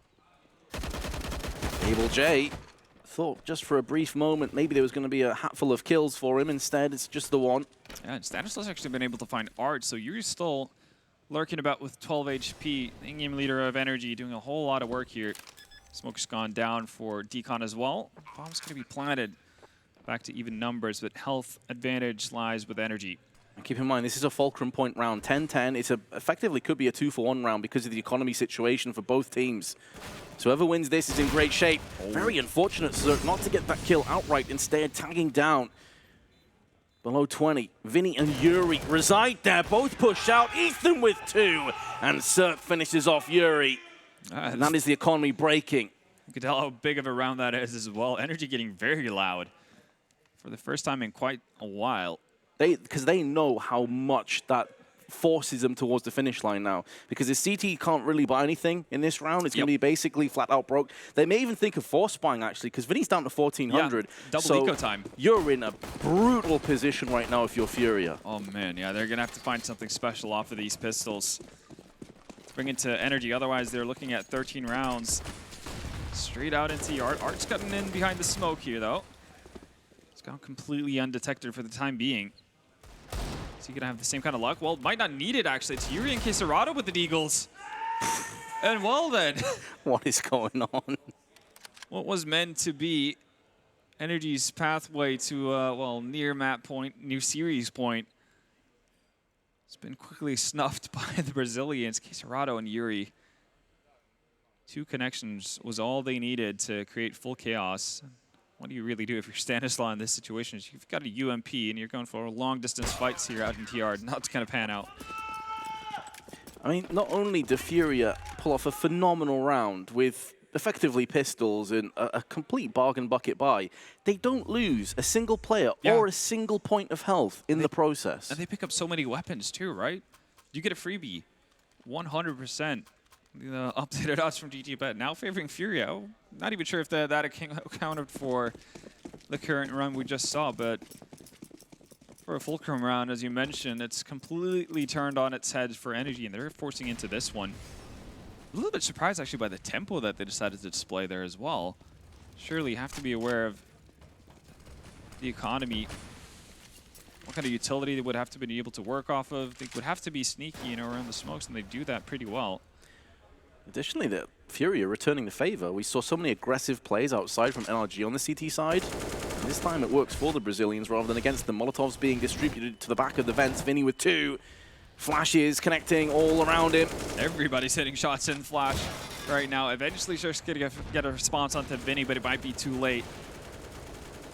Abel J thought just for a brief moment maybe there was going to be a hatful of kills for him. Instead, it's just the one. Yeah, and Stanislaw's actually been able to find art, so Yuri's still lurking about with 12 HP. In-game leader of NRG doing a whole lot of work here. Smoke's gone down for Decon as well. Bomb's going to be planted. Back to even numbers, but health advantage lies with NRG. And keep in mind, this is a fulcrum point round. 10-10. It's effectively could be a 2-for-1 round because of the economy situation for both teams. So whoever wins this is in great shape. Oh. Very unfortunate, Zerk, not to get that kill outright. Instead, tagging down below 20. Vinny and Yuri reside there, both pushed out. Ethan with 2. And Zerk finishes off Yuri. And that is the economy breaking. You can tell how big of a round that is as well. NRG getting very loud for the first time in quite a while. Because they know how much that forces them towards the finish line now. Because if CT can't really buy anything in this round, it's going to be basically flat out broke. They may even think of force buying, actually, because Vinny's down to 1,400. Yeah, double eco time. You're in a brutal position right now if you're Furia. Oh, man, yeah, they're going to have to find something special off of these pistols to bring it to NRG. Otherwise, they're looking at 13 rounds straight out into Yard. Art's cutting in behind the smoke here, though. It's gone completely undetected for the time being. Is he going to have the same kind of luck? Well, might not need it, actually. It's Yuri and Quesarado with the Deagles. And well, then. What is going on? What was meant to be NRG's pathway to, well, near map point, new series point. It's been quickly snuffed by the Brazilians, Quesarado and Yuri. 2 connections was all they needed to create full chaos. What do you really do if you're Stanislaw in this situation? You've got a UMP and you're going for long-distance fights here out in TR. Not going to pan out. I mean, not only do Furia pull off a phenomenal round with effectively pistols and a complete bargain bucket buy, they don't lose a single player or a single point of health in the process. And they pick up so many weapons too, right? You get a freebie, 100%. The updated odds from GGBet now favoring Furia. Not even sure if that accounted for the current run we just saw, but for a fulcrum round, as you mentioned, it's completely turned on its head for NRG, and they're forcing into this one. A little bit surprised, actually, by the tempo that they decided to display there as well. Surely you have to be aware of the economy, what kind of utility they would have to be able to work off of. They would have to be sneaky, you know, around the smokes, and they do that pretty well. Additionally, the Furia returning the favor. We saw so many aggressive plays outside from NRG on the CT side. And this time it works for the Brazilians rather than against them. Molotovs being distributed to the back of the vents. Vinny with 2. Flashes connecting all around him. Everybody's hitting shots in Flash right now. Eventually Shark's going to get a response onto Vinny, but it might be too late.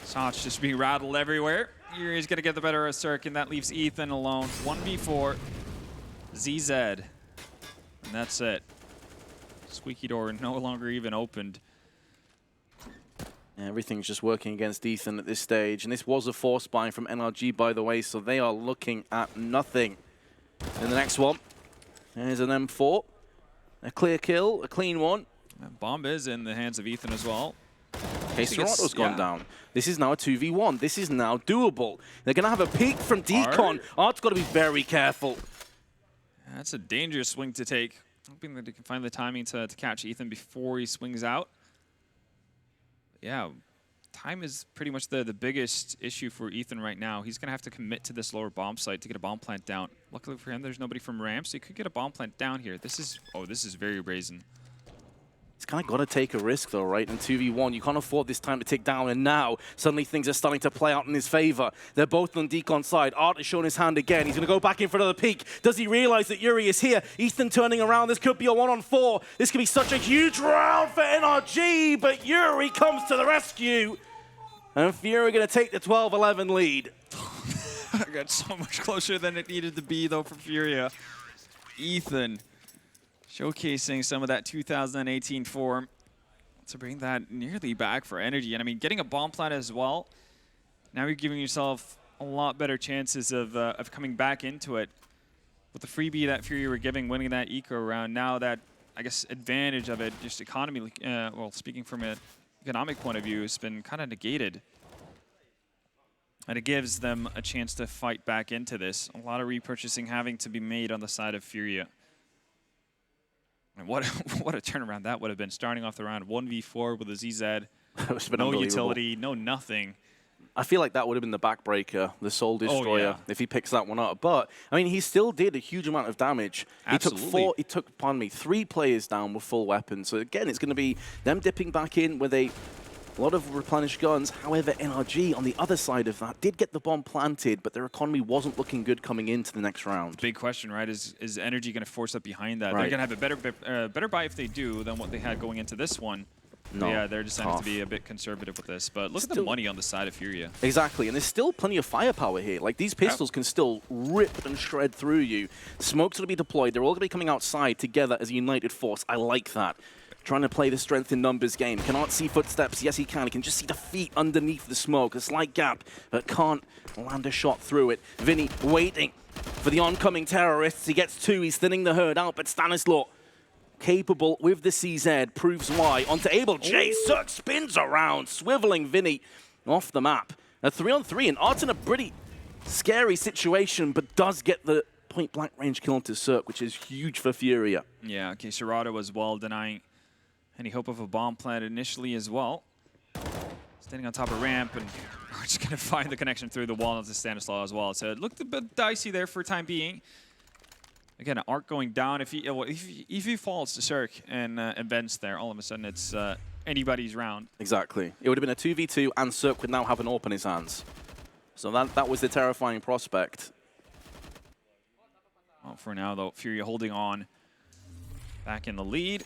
Shots just being rattled everywhere. Yuri's going to get the better of Cirque, and that leaves Ethan alone. 1v4 ZZ. And that's it. Squeaky door no longer even opened. Yeah, everything's just working against Ethan at this stage. And this was a force buy from NRG, by the way, so they are looking at nothing. In the next one, there's an M4. A clear kill, a clean one. That bomb is in the hands of Ethan as well. Quesarado's gone down. This is now a 2v1. This is now doable. They're going to have a peek from Decon. Art's got to be very careful. That's a dangerous swing to take. Hoping that he can find the timing to catch Ethan before he swings out. yeah, time is pretty much the biggest issue for Ethan right now. He's going to have to commit to this lower bomb site to get a bomb plant down. Luckily for him, there's nobody from ramp, so he could get a bomb plant down here. This is very brazen. He's kind of got to take a risk, though, right? In 2v1, you can't afford this time to tick down, and now suddenly things are starting to play out in his favor. They're both on Decon side. Art has shown his hand again. He's going to go back in for another peek. Does he realize that Yuri is here? Ethan turning around. This could be a 1-on-4. This could be such a huge round for NRG, but Yuri comes to the rescue. And FURIA going to take the 12-11 lead. I got so much closer than it needed to be, though, for FURIA. Ethan showcasing some of that 2018 form to bring that nearly back for energy. And I mean, getting a bomb plant as well, now you're giving yourself a lot better chances of coming back into it. With the freebie that FURIA were giving, winning that eco round, now that, I guess, advantage of it, just economy, well, speaking from an economic point of view, has been kind of negated. And it gives them a chance to fight back into this. A lot of repurchasing having to be made on the side of FURIA. And what a turnaround that would have been, starting off the round 1v4 with a ZZ, no utility, no nothing. I feel like that would have been the backbreaker, the Soul Destroyer, if he picks that one up. But, I mean, he still did a huge amount of damage. Absolutely. He took, pardon me, 3 players down with full weapons. So, again, it's going to be them dipping back in with a lot of replenished guns. However, NRG, on the other side of that, did get the bomb planted, but their economy wasn't looking good coming into the next round. Big question, right? Is Energy going to force up behind that? Right. They're going to have a better buy if they do than what they had going into this one. No, yeah, they're deciding to be a bit conservative with this. But look at the money on the side of FURIA. Exactly, and there's still plenty of firepower here. Like, these pistols can still rip and shred through you. Smoke's going to be deployed. They're all going to be coming outside together as a united force. I like that. Trying to play the strength in numbers game. Cannot see footsteps. Yes, he can. He can just see the feet underneath the smoke. A slight gap, but can't land a shot through it. Vinny waiting for the oncoming terrorists. He gets 2. He's thinning the herd out, but Stanislaw, capable with the CZ, proves why. Onto Abel J. Cirque spins around, swiveling Vinny off the map. A 3-on-3, and Art's in a pretty scary situation, but does get the point-blank range kill onto Cirque, which is huge for FURIA. Yeah, okay, Serrato as well, denying any hope of a bomb plant initially as well. Standing on top of ramp, and we're just going to find the connection through the wall into Stanislaw as well. So it looked a bit dicey there for the time being. Again, an arc going down. If he falls to Cirque and vents there, all of a sudden it's anybody's round. Exactly. It would have been a 2v2, and Cirque would now have an AWP in his hands. So that was the terrifying prospect. Well, for now, though, FURIA holding on. Back in the lead.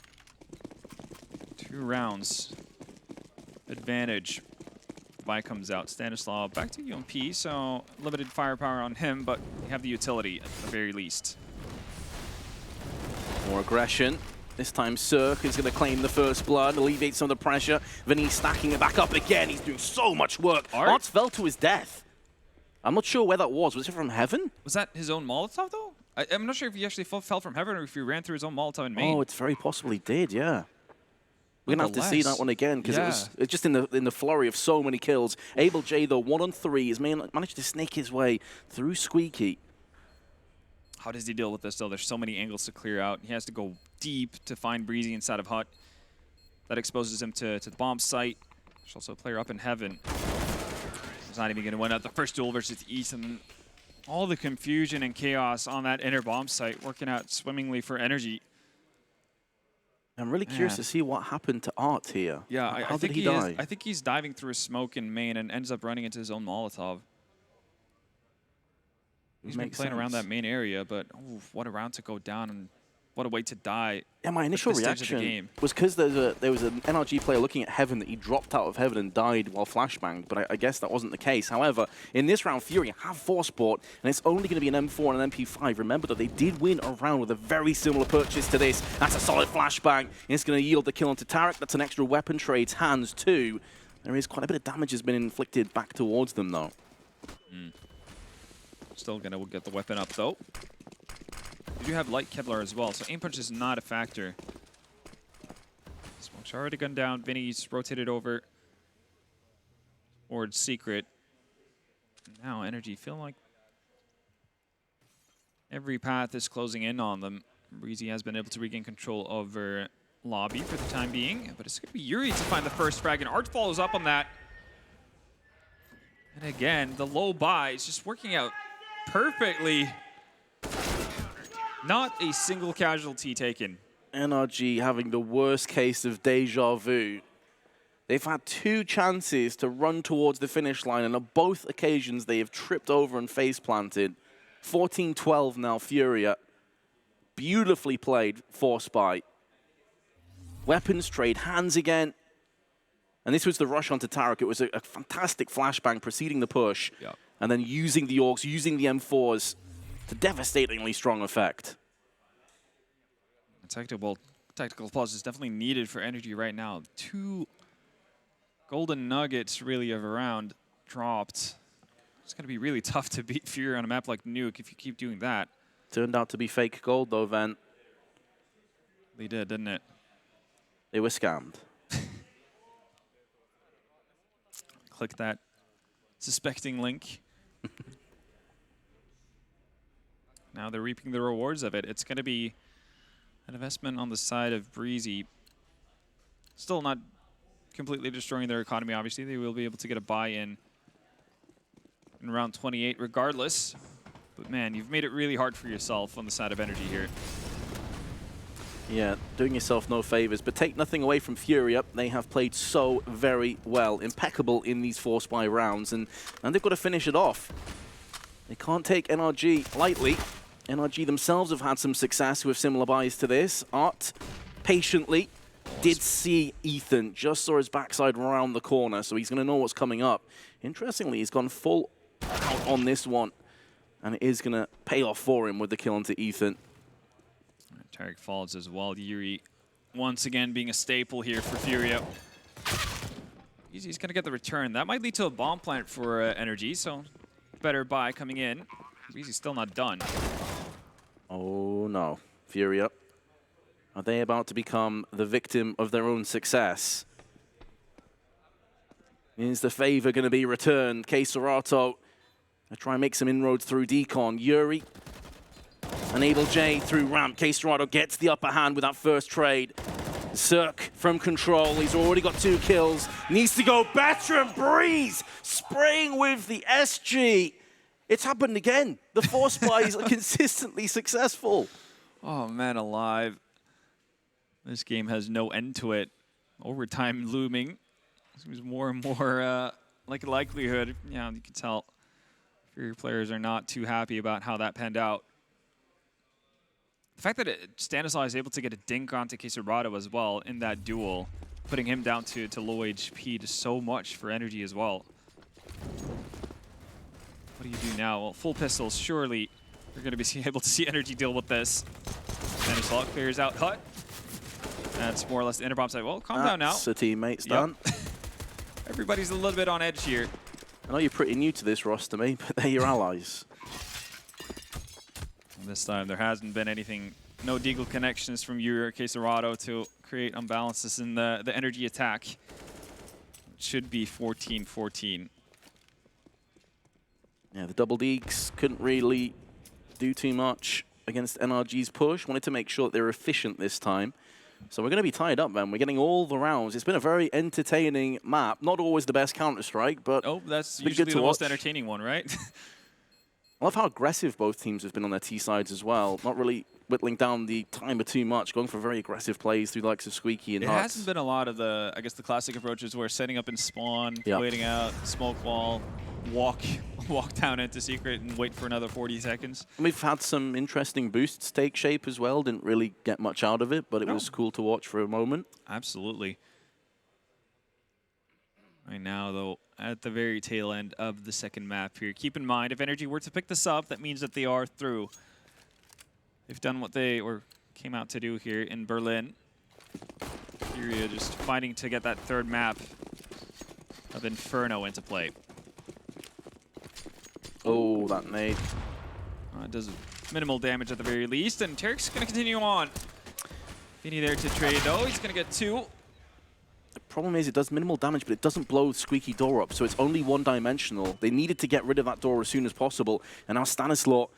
2 rounds. Advantage. Buy comes out. Stanislaw back to UMP, so limited firepower on him, but they have the utility at the very least. More aggression. This time Cirque is going to claim the first blood, alleviate some of the pressure. Vinny stacking it back up again. He's doing so much work. Art fell to his death. I'm not sure where that was. Was it from heaven? Was that his own Molotov, though? I'm not sure if he actually fell from heaven or if he ran through his own Molotov in main. Oh, it's very possible he did, yeah. We're going to have to see that one again, because it was just in the flurry of so many kills. Abel J, though, 1-on-3, has managed to snake his way through Squeaky. How does he deal with this, though? There's so many angles to clear out. He has to go deep to find Breezy inside of Hut. That exposes him to the bomb site. There's also a player up in heaven. He's not even going to win out the first duel versus Ethan. All the confusion and chaos on that inner bomb site working out swimmingly for energy. I'm really curious to see what happened to Art here. Yeah, How did he die? I think he's diving through a smoke in main and ends up running into his own Molotov. He's been playing around that main area, but what a round to go down and what a way to die. Yeah, my initial reaction was because there was an NRG player looking at Heaven that he dropped out of Heaven and died while flashbanged, but I guess that wasn't the case. However, in this round, FURIA have force sport, and it's only going to be an M4 and an MP5. Remember that they did win a round with a very similar purchase to this. That's a solid flashbang, and it's going to yield the kill onto Tarek. That's an extra weapon trades hands too. There is quite a bit of damage has been inflicted back towards them, though. Still going to get the weapon up, though. You do have light Kevlar as well, so aim punch is not a factor. Smoke's already gone down. Vinny's rotated over towards Secret. Now Energy feeling like every path is closing in on them. Breezy has been able to regain control over lobby for the time being, but it's going to be Yuri to find the first frag, and Art follows up on that. And again, the low buy is just working out perfectly. Not a single casualty taken. NRG having the worst case of deja vu. They've had 2 chances to run towards the finish line, and on both occasions they have tripped over and face planted. 14-12 now, FURIA. Beautifully played, force buy. Weapons trade hands again. And this was the rush onto Tarek. It was a fantastic flashbang preceding the push. Yep. And then using the Orcs, using the M4s to devastatingly strong effect. Tactical pause is definitely needed for NRG right now. 2 golden nuggets really of a round dropped. It's going to be really tough to beat FURIA on a map like Nuke if you keep doing that. Turned out to be fake gold though, Ven. They did, didn't it? They were scammed. Click that suspecting link. Now they're reaping the rewards of it. It's going to be an investment on the side of Breezy. Still not completely destroying their economy, obviously. They will be able to get a buy-in in round 28 regardless. But man, you've made it really hard for yourself on the side of NRG here. Yeah, doing yourself no favors, but take nothing away from FURIA. They have played so very well, impeccable in these force buy rounds, and they've got to finish it off. They can't take NRG lightly. NRG themselves have had some success with similar buys to this. Art patiently did see Ethan, just saw his backside around the corner, so he's going to know what's coming up. Interestingly, he's gone full out on this one, and it is going to pay off for him with the kill onto Ethan. Tarek falls as well. Yuri once again being a staple here for FURIA. He's going to get the return. That might lead to a bomb plant for NRG, so better buy coming in. He's still not done. Oh no, FURIA. Are they about to become the victim of their own success? Is the favor going to be returned? Keserato try and make some inroads through Decon. Yuri and Abel J through ramp. Keserato gets the upper hand with that first trade. Cirque from control. He's already got 2 kills. Needs to go better, and Breeze spraying with the SG. It's happened again. The force buys are consistently successful. Oh man alive. This game has no end to it. Overtime looming. Seems more and more like a likelihood. Yeah, you can tell FURIA players are not too happy about how that panned out. The fact that Stanislaw is able to get a dink onto Keserato as well in that duel, putting him down to low HP, does so much for NRG as well. What do you do now? Well, full pistols, surely you're going to be able to see NRG deal with this. Stanislaw clears out Hut. That's more or less the interbomb side. Well, calm down now. That's a teammate's done. Everybody's a little bit on edge here. I know you're pretty new to this roster, mate, but they're your allies. This time there hasn't been anything, no deagle connections from Yuri or Keserato to create unbalances in the NRG attack. It should be 14-14. Yeah, the double deags couldn't really do too much against NRG's push. Wanted to make sure that they're efficient this time. So we're going to be tied up, man. We're getting all the rounds. It's been a very entertaining map. Not always the best Counter-Strike, but oh, that's usually the most entertaining one, right? I love how aggressive both teams have been on their T sides as well. Not really whittling down the timer too much, going for very aggressive plays through the likes of Squeaky and Hut. It hasn't been a lot of the, I guess, the classic approaches where setting up in spawn, waiting out, smoke wall, walk down into secret and wait for another 40 seconds. And we've had some interesting boosts take shape as well. Didn't really get much out of it, but it was cool to watch for a moment. Absolutely. Right now, though, at the very tail end of the second map here. Keep in mind, if NRG were to pick this up, that means that they are through. They've done what they came out to do here in Berlin. FURIA just fighting to get that third map of Inferno into play. Oh, that nade. It does minimal damage at the very least, and Tarek's going to continue on. Vinny there to trade, though. He's going to get 2. The problem is it does minimal damage, but it doesn't blow the Squeaky door up, so it's only one-dimensional. They needed to get rid of that door as soon as possible, and now Stanislaw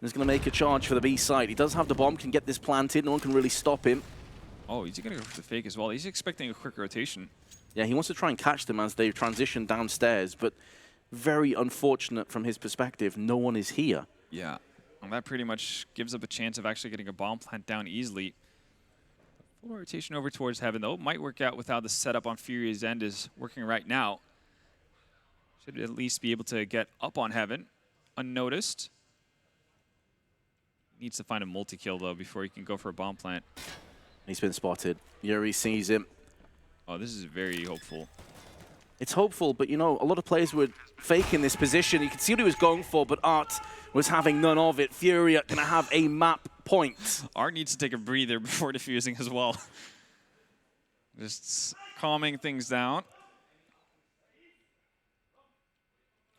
is going to make a charge for the B side. He does have the bomb, can get this planted. No one can really stop him. Oh, he's going to go for the fake as well. He's expecting a quick rotation. Yeah, he wants to try and catch them as they transition downstairs, but very unfortunate from his perspective. No one is here. Yeah, and that pretty much gives up a chance of actually getting a bomb plant down easily. Full rotation over towards Heaven, though. Might work out with how the setup on Furia's end is working right now. Should at least be able to get up on Heaven unnoticed. Needs to find a multi-kill, though, before he can go for a bomb plant. He's been spotted. Yuri sees him. Oh, this is very hopeful. It's hopeful, but, you know, a lot of players would fake in this position. You can see what he was going for, but Art was having none of it. Furia going to have a map point. Art needs to take a breather before defusing as well. Just calming things down.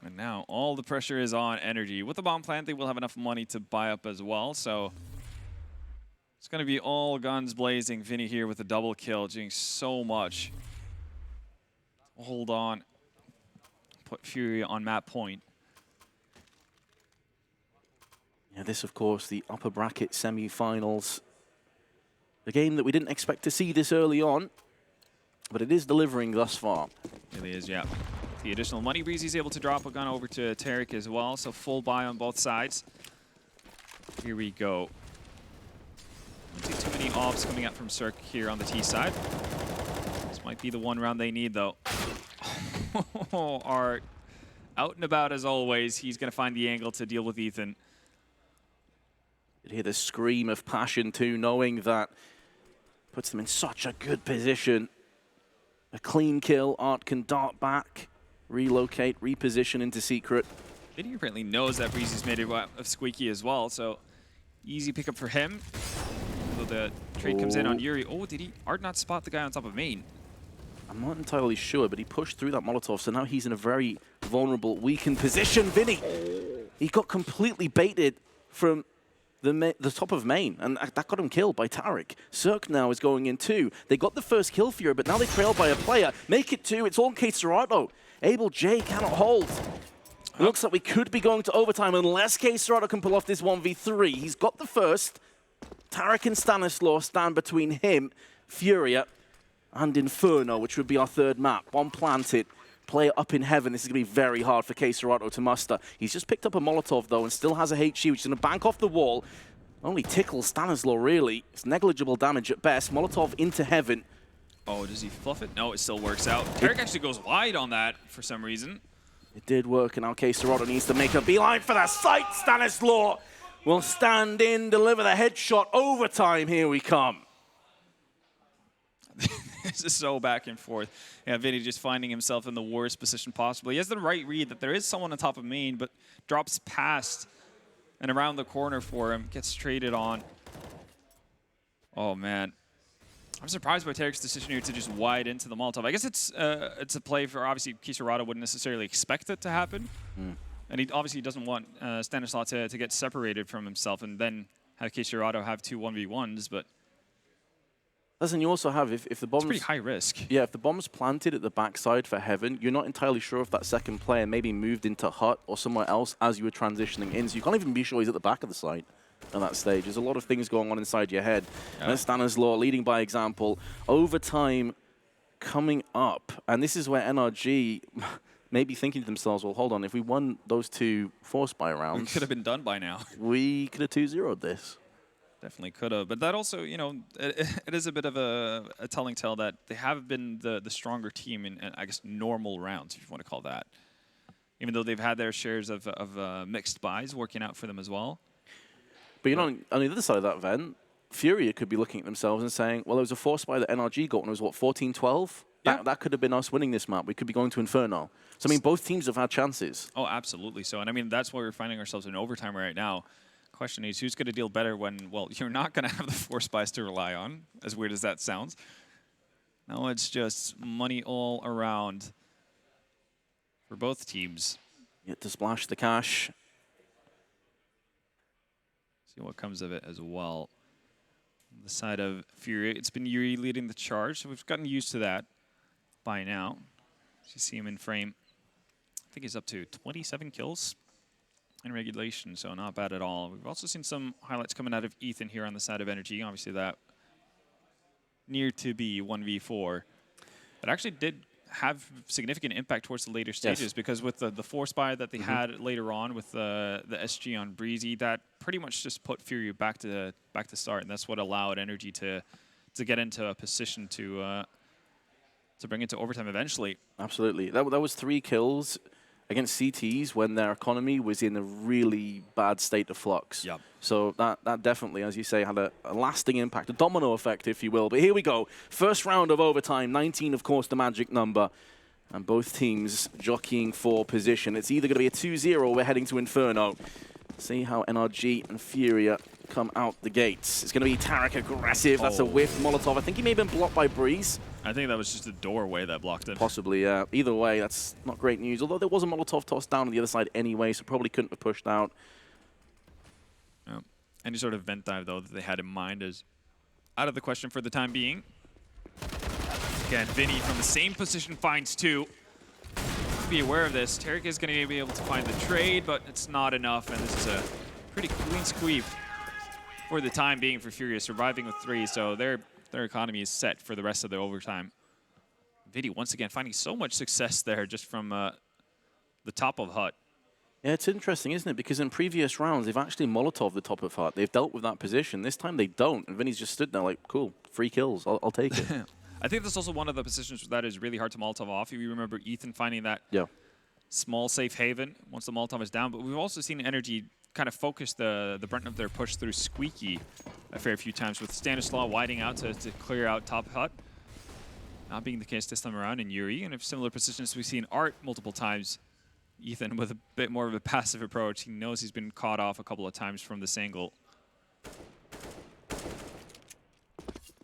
And now all the pressure is on NRG. With the bomb plant, they will have enough money to buy up as well, so it's going to be all guns blazing. Vinny here with a double kill, doing so much. Hold on. Put Furia on map point. Yeah, this, of course, the upper bracket semi-finals. The game that we didn't expect to see this early on, but it is delivering thus far. It really is, yeah. The additional money, Breezy's able to drop a gun over to Tarek as well, so full buy on both sides. Here we go. Don't see too many ops coming up from Cirque here on the T side. This might be the one round they need, though. Art out and about as always. He's going to find the angle to deal with Ethan. You hear the scream of passion too, knowing that puts them in such a good position. A clean kill, Art can dart back, relocate, reposition into secret. Vinny apparently knows that Breezy's made it of Squeaky as well, so easy pickup for him. So the trade comes in on Yuri. Oh, did he Art not spot the guy on top of main? I'm not entirely sure, but he pushed through that Molotov, so now he's in a very vulnerable, weakened position. Vinny, he got completely baited from the top of main, and that got him killed by Tarek. Cirque now is going in too. They got the first kill for you, but now they trail by a player. Make it two. It's all K-Serato. Abel J cannot hold. It looks like we could be going to overtime unless K-Serato can pull off this 1v3. He's got the first. Tarek and Stanislaw stand between him, Furia, and Inferno, which would be our third map. Bomb planted. Player up in heaven. This is going to be very hard for K-Serato to muster. He's just picked up a Molotov, though, and still has a HE, which is going to bank off the wall. Only tickles Stanislaw, really. It's negligible damage at best. Molotov into heaven. Oh, does he fluff it? No, it still works out. Tarek actually goes wide on that for some reason. It did work, and now K-Serato needs to make a beeline for the site. Stanislaw will stand in, deliver the headshot. Overtime, here we come. This is so back and forth. Yeah, Vinny just finding himself in the worst position possible. He has the right read that there is someone on top of main, but drops past and around the corner for him. Gets traded on. Oh, man. I'm surprised by Tarek's decision here to just wide into the Molotov. I guess it's a play for, obviously, K-Serato wouldn't necessarily expect it to happen. And he obviously doesn't want Stanislaw to get separated from himself and then have K-Serato have two 1v1s, but Listen, you also have, if the bomb's... It's pretty high risk. Yeah, if the bomb's planted at the backside for Heaven, you're not entirely sure if that second player maybe moved into Hut or somewhere else as you were transitioning in, so you can't even be sure he's at the back of the site at that stage. There's a lot of things going on inside your head. Yeah. And Stanislaw leading by example. Overtime coming up, and this is where NRG may be thinking to themselves, well, hold on, if we won those two force buy rounds... We could have been done by now. We could have 2-0'd this. Definitely could have, but that also, you know, it is a bit of a telling tale that they have been the stronger team in, I guess, normal rounds, if you want to call that. Even though they've had their shares of mixed buys working out for them as well. But you know, on the other side of that, Ven, Furia could be looking at themselves and saying, well, there was a force buy that NRG got when it was, what, 14-12? Yeah. That could have been us winning this map. We could be going to Inferno. So, I mean, both teams have had chances. Oh, absolutely so. And I mean, that's why we're finding ourselves in overtime right now. Question is, who's going to deal better when, well, you're not going to have the force buys to rely on, as weird as that sounds. Now it's just money all around for both teams. Yet to splash the cash. See what comes of it as well. On the side of Furia, it's been Yuri leading the charge, so we've gotten used to that by now. You see him in frame. I think he's up to 27 kills in regulation, so not bad at all. We've also seen some highlights coming out of Ethan here on the side of NRG. Obviously, that near to be 1v4. It actually did have significant impact towards the later stages because with the force buy that they had later on with the SG on Breezy, that pretty much just put FURIA back to start, and that's what allowed NRG to get into a position to bring it to overtime eventually. Absolutely. That was 3 kills against CTs when their economy was in a really bad state of flux. Yep. So that definitely, as you say, had a lasting impact, a domino effect, if you will. But here we go. First round of overtime, 19, of course, the magic number. And both teams jockeying for position. It's either going to be a 2-0 or we're heading to Inferno. See how NRG and FURIA come out the gates. It's going to be Tarek aggressive. That's a whiff. Molotov, I think he may have been blocked by Breeze. I think that was just a doorway that blocked it. Possibly, yeah. Either way, that's not great news. Although there was a Molotov tossed down on the other side anyway, so probably couldn't have pushed out. Yeah. Any sort of vent dive, though, that they had in mind is out of the question for the time being. Again, Vinny from the same position finds 2. Be aware of this. Tarek is going to be able to find the trade, but it's not enough, and this is a pretty clean sweep for the time being for FURIA, surviving with 3, so their economy is set for the rest of the overtime. Vinny once again finding so much success there just from the top of Hut. Yeah, it's interesting, isn't it? Because in previous rounds, they've actually Molotov the top of Hut. They've dealt with that position. This time they don't, and Vinny's just stood there like, cool, 3 kills, I'll take it. I think that's also one of the positions that is really hard to Molotov off. You remember Ethan finding that small safe haven once the Molotov is down. But we've also seen NRG kind of focus the brunt of their push through Squeaky a fair few times with Stanislaw widening out to clear out top Hut. Not being the case this time around in Yuri. And in similar positions we've seen Art multiple times. Ethan with a bit more of a passive approach. He knows he's been caught off a couple of times from this angle.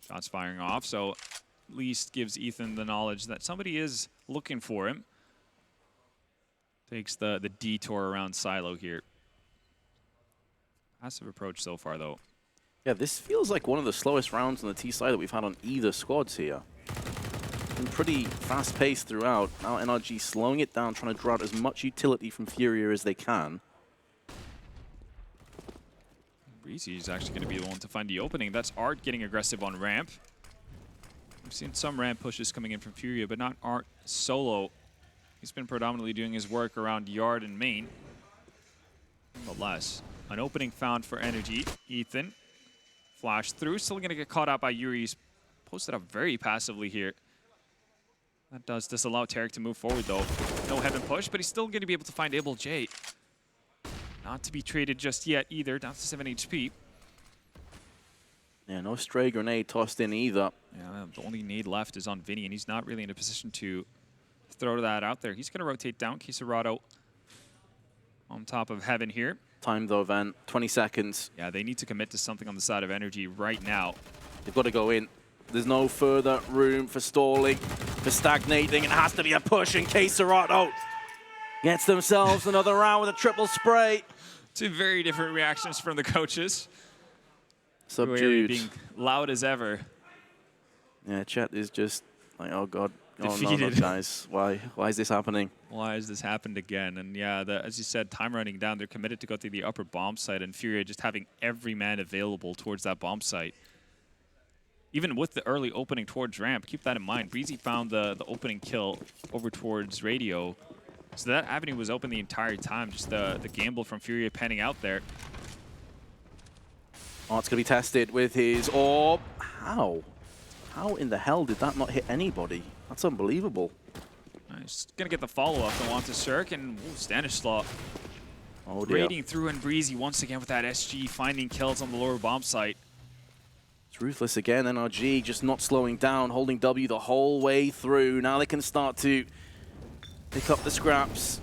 Shots firing off, so at least gives Ethan the knowledge that somebody is looking for him. Takes the detour around Silo here. Passive approach so far, though. Yeah, this feels like one of the slowest rounds on the T side that we've had on either squads here. Been pretty fast-paced throughout. Now NRG slowing it down, trying to draw out as much utility from FURIA as they can. Breezy is actually going to be the one to find the opening. That's Art getting aggressive on ramp. We've seen some ramp pushes coming in from FURIA, but not Art solo. He's been predominantly doing his work around yard and main. Nonetheless, an opening found for NRG. Ethan, flash through, still going to get caught out by Yuri. He's posted up very passively here. That does disallow Tarek to move forward, though. No heaven push, but he's still going to be able to find Able J. Not to be traded just yet either, down to 7 HP. Yeah, no stray grenade tossed in either. Yeah, the only nade left is on Vinny, and he's not really in a position to throw that out there. He's going to rotate down. Kisarado on top of Heaven here. Time, though, Van. 20 seconds. Yeah, they need to commit to something on the side of NRG right now. They've got to go in. There's no further room for stalling, for stagnating. It has to be a push, and Kisarado gets themselves another round with a triple spray. 2 very different reactions from the coaches. Subdued. Being loud as ever. Yeah, chat is just like, oh god, defeated. Oh, no, guys, why is this happening? Why has this happened again? And yeah, as you said, time running down. They're committed to go through the upper bomb site, and FURIA just having every man available towards that bomb site. Even with the early opening towards ramp, keep that in mind. Breezy found the opening kill over towards radio. So that avenue was open the entire time. Just the gamble from FURIA panning out there. Oh, it's going to be tested with his orb. How? How in the hell did that not hit anybody? That's unbelievable. He's going to get the follow-up to want to Shirk, and Stanislaw raiding through, and Breezy once again with that SG, finding kills on the lower bomb site. It's ruthless again. NRG just not slowing down, holding W the whole way through. Now they can start to pick up the scraps,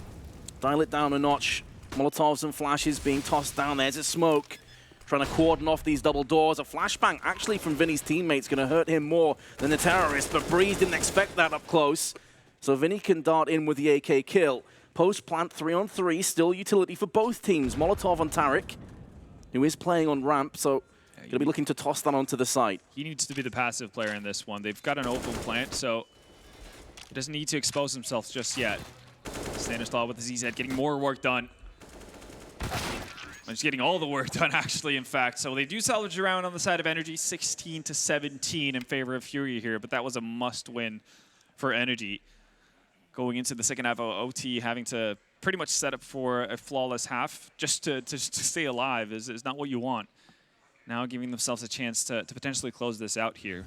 dial it down a notch. Molotovs and flashes being tossed down. There's a smoke. Trying to cordon off these double doors. A flashbang actually from Vinny's teammates going to hurt him more than the terrorist, but Breeze didn't expect that up close. So Vinny can dart in with the AK kill. Post-plant 3-on-3, still utility for both teams. Molotov on Tarek, who is playing on ramp, so going to be looking to toss that onto the side. He needs to be the passive player in this one. They've got an open plant, so he doesn't need to expose himself just yet. Stanislaw with the ZZ getting more work done. Just getting all the work done, actually, in fact. So they do salvage a round on the side of NRG, 16-17 in favor of FURIA here, but that was a must-win for NRG. Going into the second half of OT, having to pretty much set up for a flawless half just to stay alive is not what you want. Now giving themselves a chance to potentially close this out here.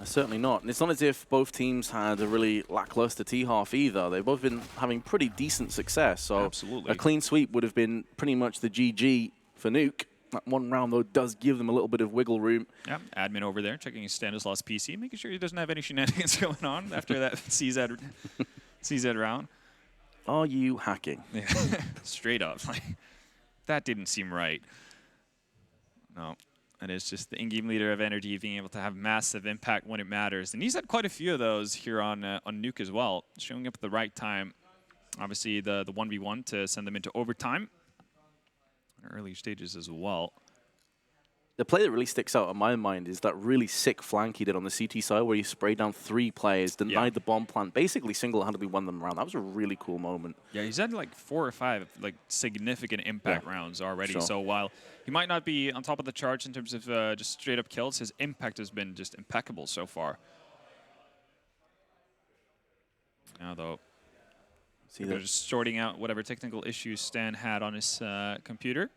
Certainly not. And it's not as if both teams had a really lackluster T-half either. They've both been having pretty decent success. So absolutely, a clean sweep would have been pretty much the GG for Nuke. That one round, though, does give them a little bit of wiggle room. Yeah, admin over there checking his Stanislaus PC, making sure he doesn't have any shenanigans going on after that CZ round. Are you hacking? Yeah. Straight up. Like, that didn't seem right. No. And it's just the in-game leader of NRG being able to have massive impact when it matters. And he's had quite a few of those here on Nuke as well, showing up at the right time. Obviously, the 1v1 to send them into overtime. In early stages as well. The play that really sticks out in my mind is that really sick flank he did on the CT side where he sprayed down 3 players, denied the bomb plant, basically single-handedly won them around. That was a really cool moment. Yeah, he's had like 4 or 5 like significant impact rounds already. Sure. So while he might not be on top of the charts in terms of just straight-up kills, his impact has been just impeccable so far. Now, though, they're just sorting out whatever technical issues Stan had on his computer.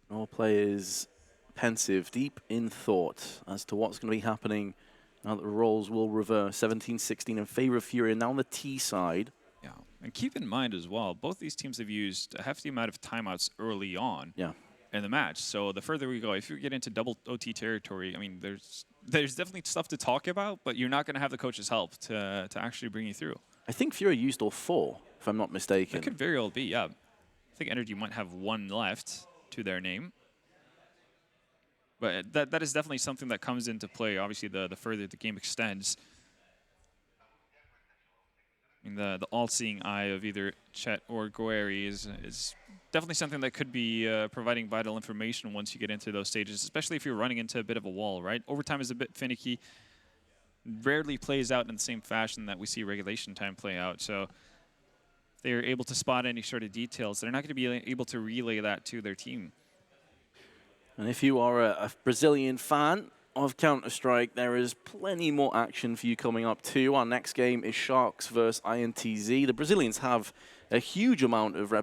All players pensive, deep in thought as to what's going to be happening now that the roles will reverse. 17-16 in favor of FURIA, now on the T side. Yeah, and keep in mind as well, both these teams have used a hefty amount of timeouts early on in the match. So the further we go, if you get into double OT territory, I mean, there's definitely stuff to talk about, but you're not going to have the coach's help to actually bring you through. I think FURIA used all 4, if I'm not mistaken. It could very well be, yeah. I think NRG might have 1 left to their name. But that is definitely something that comes into play, obviously, the further the game extends. I mean, the all-seeing eye of either Chet or Guerri is definitely something that could be providing vital information once you get into those stages, especially if you're running into a bit of a wall, right? Overtime is a bit finicky. Rarely plays out in the same fashion that we see regulation time play out. So if they're able to spot any sort of details, they're not going to be able to relay that to their team. And if you are a Brazilian fan of Counter-Strike, there is plenty more action for you coming up too. Our next game is Sharks versus INTZ. The Brazilians have a huge amount of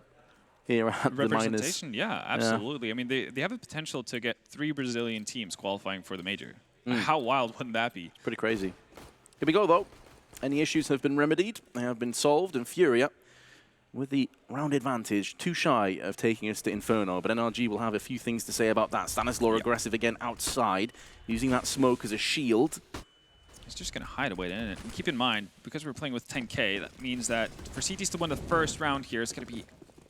here at the Miners. Yeah, absolutely. Yeah. I mean, they have the potential to get 3 Brazilian teams qualifying for the Major. How wild wouldn't that be? Pretty crazy. Here we go, though. Any issues have been remedied. They have been solved, and FURIA, with the round advantage, too shy of taking us to Inferno, but NRG will have a few things to say about that. Stanislaw aggressive again outside, using that smoke as a shield. He's just going to hide away in it. And keep in mind, because we're playing with 10K, that means that for CTs to win the first round here, it's going to be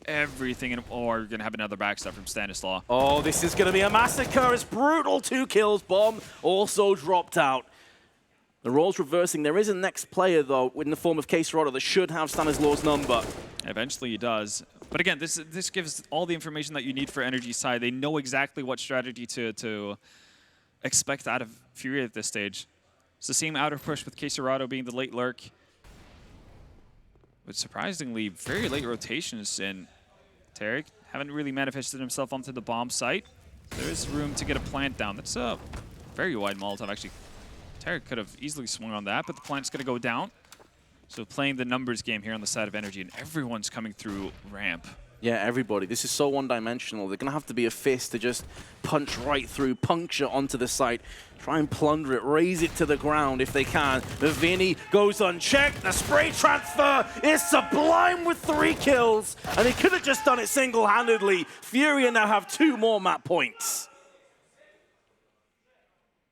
everything, or you're going to have another backstab from Stanislaw. Oh, this is going to be a massacre. It's brutal. 2 kills. Bomb also dropped out. The roles reversing. There is a next player, though, in the form of Caserado that should have Stanislaw's number. Eventually he does. But again, this gives all the information that you need for NRG's side. They know exactly what strategy to expect out of FURIA at this stage. It's the same outer push with Caserado being the late lurk. But surprisingly, very late rotations, and Tarek haven't really manifested himself onto the bomb site. There is room to get a plant down. That's a very wide Molotov, actually. Tarek could have easily swung on that, but the plant's going to go down. So playing the numbers game here on the side of NRG, and everyone's coming through ramp. Yeah, everybody. This is so one-dimensional. They're going to have to be a fist to just punch right through, puncture onto the site, try and plunder it, raise it to the ground if they can. But Vinny goes unchecked. The spray transfer is sublime with 3 kills, and he could have just done it single-handedly. FURIA now have 2 more map points.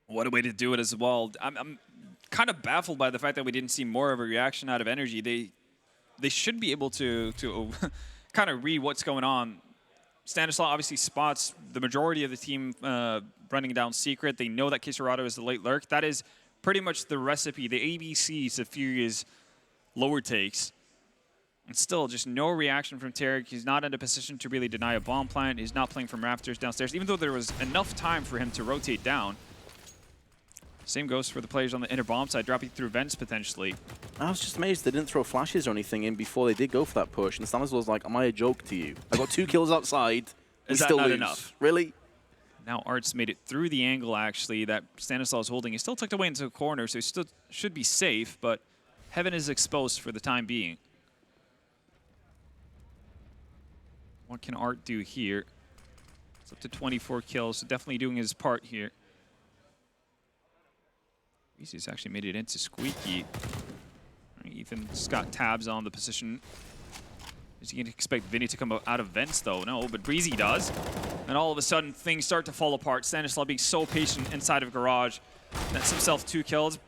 What a way to do it as well. I'm kind of baffled by the fact that we didn't see more of a reaction out of NRG. They should be able to kind of read what's going on. Stanislaw obviously spots the majority of the team running down secret. They know that Caserado is the late lurk. That is pretty much the recipe, the ABCs of FURIA's lower takes. And still, just no reaction from Tarek. He's not in a position to really deny a bomb plant. He's not playing from rafters downstairs, even though there was enough time for him to rotate down. Same goes for the players on the inner bomb side, dropping through vents potentially. I was just amazed they didn't throw flashes or anything in before they did go for that push. And Stanislaw was like, am I a joke to you? I got 2 kills outside. Is that still not lose. enough? Really? Now Art's made it through the angle, actually, that Stanislaw is holding. He's still tucked away into a corner, so he still should be safe, but Heaven is exposed for the time being. What can Art do here? It's up to 24 kills, so definitely doing his part here. He's actually made it into Squeaky. Ethan's got tabs on the position. Is he going to expect Vinny to come out of vents, though? No, but Breezy does. And all of a sudden, things start to fall apart. Stanislaw being so patient inside of Garage. Nets himself 2 kills.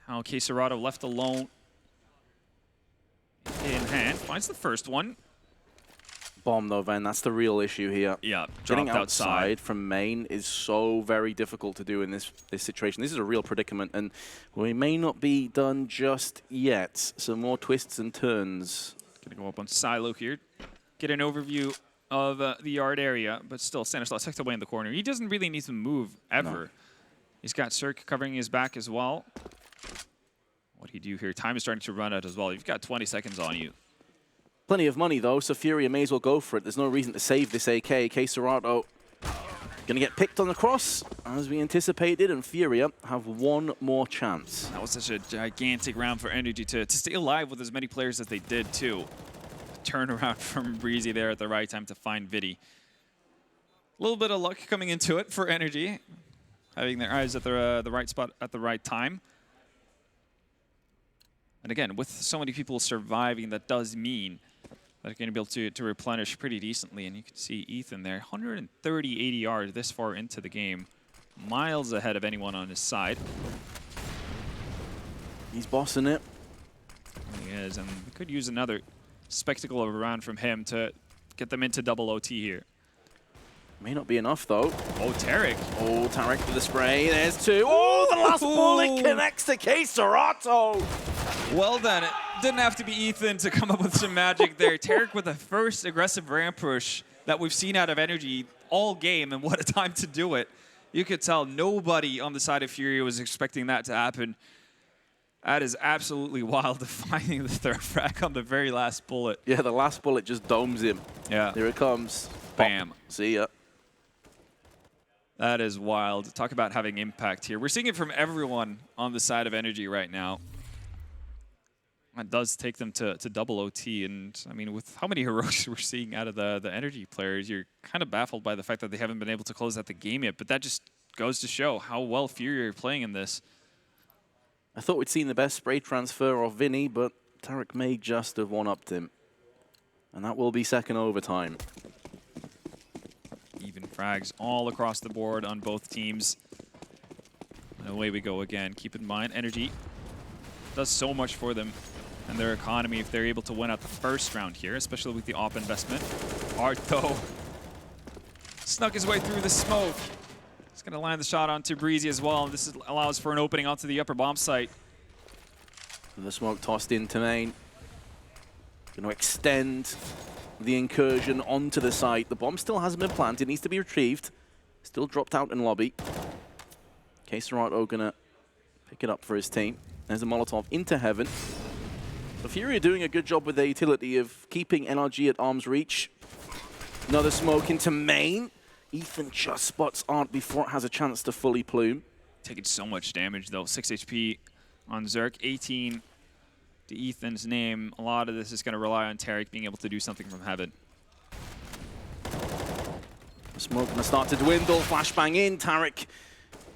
Now Queserato left alone. In hand, finds the first one. Bomb though, Ven, that's the real issue here. Yeah, getting outside from main is so very difficult to do in this situation. This is a real predicament, and we may not be done just yet. Some more twists and turns. Gonna go up on Silo here. Get an overview of the yard area, but still Stanislaw tucked away in the corner. He doesn't really need to move ever. No. He's got Cirque covering his back as well. What do you do here? Time is starting to run out as well. You've got 20 seconds on you. Plenty of money, though, so FURIA may as well go for it. There's no reason to save this AK. Queserato gonna get picked on the cross, as we anticipated, and FURIA have one more chance. That was such a gigantic round for NRG to stay alive with as many players as they did, too. Turnaround from Breezy there at the right time to find Viddy. A little bit of luck coming into it for NRG, having their eyes at the right spot at the right time. And again, with so many people surviving, that does mean they're going to be able to replenish pretty decently. And you can see Ethan there, 130 ADR this far into the game. Miles ahead of anyone on his side. He's bossing it. He is, and we could use another spectacle of a round from him to get them into double OT here. May not be enough, though. Oh, Tarek. Oh, Tarek with the spray. There's 2. Oh, the last bullet connects to Queserato. Well then, it didn't have to be Ethan to come up with some magic there. Tarek with the first aggressive ramp push that we've seen out of NRG all game, and what a time to do it. You could tell nobody on the side of FURIA was expecting that to happen. That is absolutely wild, finding the third frag on the very last bullet. Yeah, the last bullet just domes him. Yeah. Here it comes. Bam. Pop. See ya. That is wild. Talk about having impact here. We're seeing it from everyone on the side of NRG right now. That does take them to double OT, and I mean, with how many heroics we're seeing out of the NRG players, you're kind of baffled by the fact that they haven't been able to close out the game yet, but that just goes to show how well FURIA are playing in this. I thought we'd seen the best spray transfer of Vinny, but Tarek may just have one-upped him. And that will be second overtime. Even frags all across the board on both teams. And away we go again. Keep in mind, NRG does so much for them and their economy if they're able to win out the first round here, especially with the op investment. Art, though, snuck his way through the smoke. He's going to land the shot onto Breezy as well. This allows for an opening onto the upper bomb site. The smoke tossed into main. Going to extend the incursion onto the site. The bomb still hasn't been planted, needs to be retrieved. Still dropped out in lobby. Queserato going to pick it up for his team. There's a Molotov into heaven. The FURIA doing a good job with their utility of keeping NRG at arm's reach. Another smoke into main. Ethan just spots Art before it has a chance to fully plume. Taking so much damage, though. 6 HP on Zerk, 18 to Ethan's name. A lot of this is going to rely on Tarek being able to do something from heaven. The smoke going to start to dwindle. Flashbang in. Tarek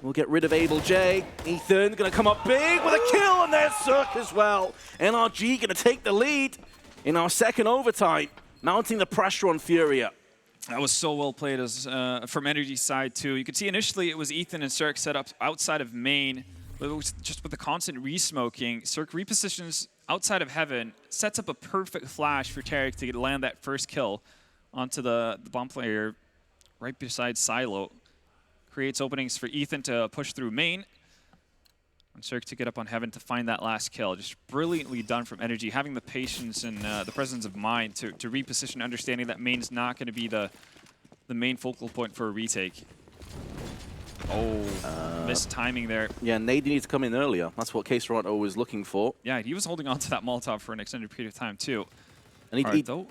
will get rid of Able J. Ethan going to come up big with a kill, and there's Zerk as well. NRG going to take the lead in our second overtime, mounting the pressure on FURIA. That was so well played as from NRG's side, too. You could see initially it was Ethan and Cirque set up outside of main, but it was just with the constant re-smoking. Cirque repositions outside of heaven, sets up a perfect flash for Tarek to land that first kill onto the bomb player right beside Silo. Creates openings for Ethan to push through main, and Cirque to get up on heaven to find that last kill. Just brilliantly done from NRG, having the patience and the presence of mind to reposition, understanding that main's not going to be the main focal point for a retake. Oh, missed timing there. Yeah, Nade needs to come in earlier. That's what K-Serato was looking for. Yeah, he was holding on to that Molotov for an extended period of time, too. And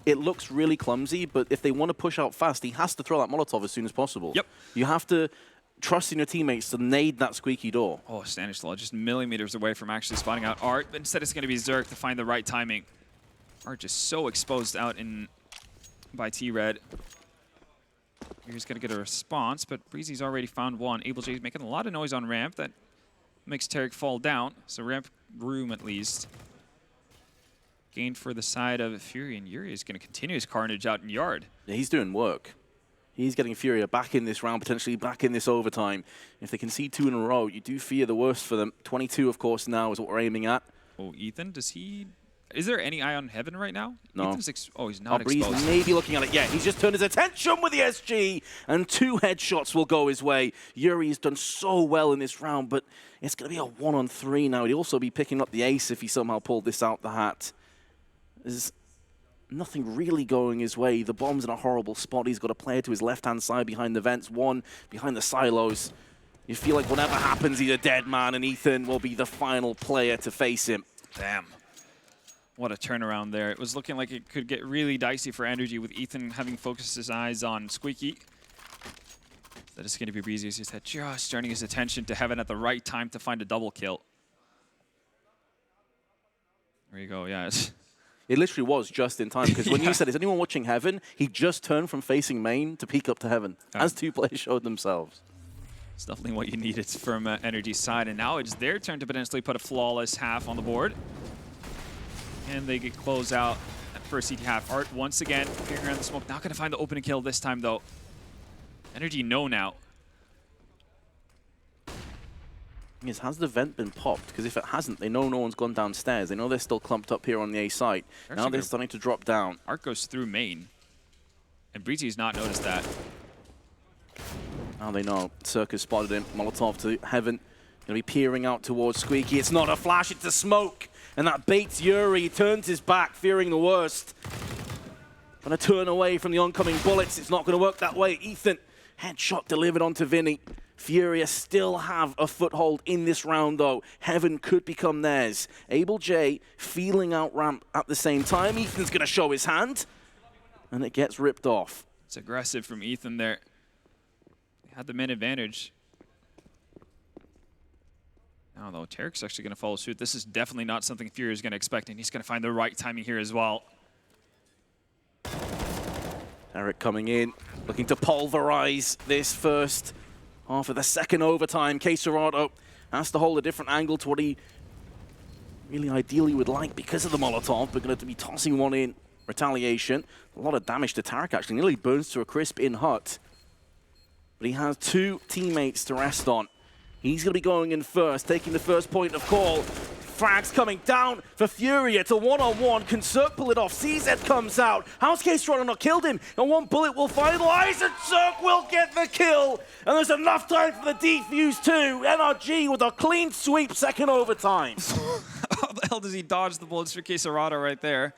it looks really clumsy, but if they want to push out fast, he has to throw that Molotov as soon as possible. Yep. You have to trust in your teammates to nade that squeaky door. Oh, Stanislaw just millimeters away from actually spotting out Art, but instead it's going to be Zerk to find the right timing. Art just so exposed out by T-Red. He's going to get a response, but Breezy's already found one. AbleJ's making a lot of noise on ramp. That makes Tarek fall down, so ramp room at least. Gained for the side of Furia, and Yuri is going to continue his carnage out in yard. Yeah, he's doing work. He's getting Furia back in this round, potentially back in this overtime. If they can see 2 in a row, you do fear the worst for them. 22, of course, now is what we're aiming at. Oh, Ethan, is there any eye on Heaven right now? No. He's not exposed. He's maybe looking at it. Yeah, he's just turned his attention with the SG, and 2 headshots will go his way. Yuri's done so well in this round, but it's going to be a 1-on-3 now. He'll also be picking up the ace if he somehow pulled this out the hat. There's nothing really going his way. The bomb's in a horrible spot. He's got a player to his left-hand side behind the vents, one behind the silos. You feel like whatever happens, he's a dead man, and Ethan will be the final player to face him. Damn. What a turnaround there. It was looking like it could get really dicey for NRG with Ethan having focused his eyes on Squeaky. That is going to be Breezy. He's just turning his attention to Heaven at the right time to find a double kill. There you go, yeah. It literally was just in time, because when you said, is anyone watching Heaven? He just turned from facing main to peek up to Heaven, as 2 players showed themselves. It's definitely what you needed from NRG's side, and now it's their turn to potentially put a flawless half on the board. And they get closed out at first seed half. Art once again figuring around the smoke. Not going to find the opening kill this time, though. NRG know now. Has the vent been popped? Because if it hasn't, they know no one's gone downstairs. They know they're still clumped up here on the A site. Now they're starting to drop down. Art goes through main. And Breezy's not noticed that. Now they know. Circus spotted him. Molotov to Heaven. Going to be peering out towards Squeaky. It's not a flash, it's a smoke. And that baits Yuri. He turns his back, fearing the worst. Trying to turn away from the oncoming bullets. It's not going to work that way. Ethan, headshot delivered onto Vinny. Furia still have a foothold in this round, though. Heaven could become theirs. AbleJ feeling out ramp at the same time. Ethan's going to show his hand, and it gets ripped off. It's aggressive from Ethan there. They had the man advantage. Now, though, Tarek's actually going to follow suit. This is definitely not something Furia is going to expect, and he's going to find the right timing here as well. Tarek coming in, looking to pulverize this first. For the second overtime, K-Serato has to hold a different angle to what he really ideally would like because of the Molotov, but going to be tossing one in retaliation. A lot of damage to Tarek, actually. Nearly burns to a crisp in hut. But he has 2 teammates to rest on. He's going to be going in first, taking the first point of call. Frags coming down for Furia. It's a 1-on-1. Can Zerk pull it off? CZ comes out. How's K-Serato not killed him? And 1 bullet will finalize, and Zerk will get the kill. And there's enough time for the defuse too. NRG with a clean sweep, second overtime. How the hell does he dodge the bullets for K-Serato right there?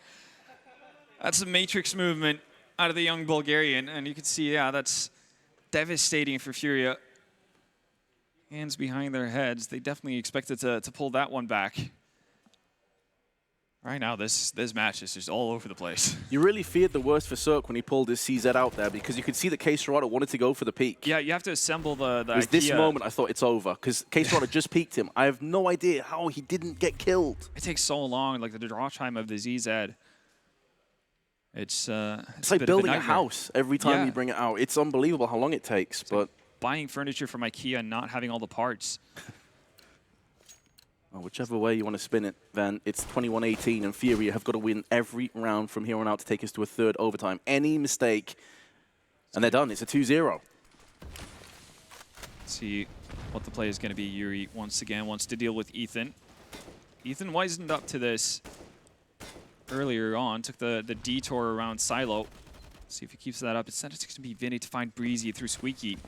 That's a matrix movement out of the young Bulgarian. And you can see, yeah, that's devastating for Furia. Hands behind their heads. They definitely expected to pull that one back. Right now, this match is just all over the place. You really feared the worst for Zerk when he pulled his CZ out there, because you could see that K-Serato wanted to go for the peak. Yeah, you have to assemble the It was this moment I thought it's over, because K-Serato just peeked him. I have no idea how he didn't get killed. It takes so long, like the draw time of the ZZ. It's like building a house every time you bring it out. It's unbelievable how long it takes, but... buying furniture from IKEA and not having all the parts. Well, whichever way you want to spin it, Van, it's 21-18, and Furia have got to win every round from here on out to take us to a 3rd overtime. Any mistake, and they're done. It's a 2-0. See what the play is going to be. Yuri, once again, wants to deal with Ethan. Ethan wisened up to this earlier on, took the detour around Silo. See if he keeps that up. It's going to be Vinny to find Breezy through Squeaky.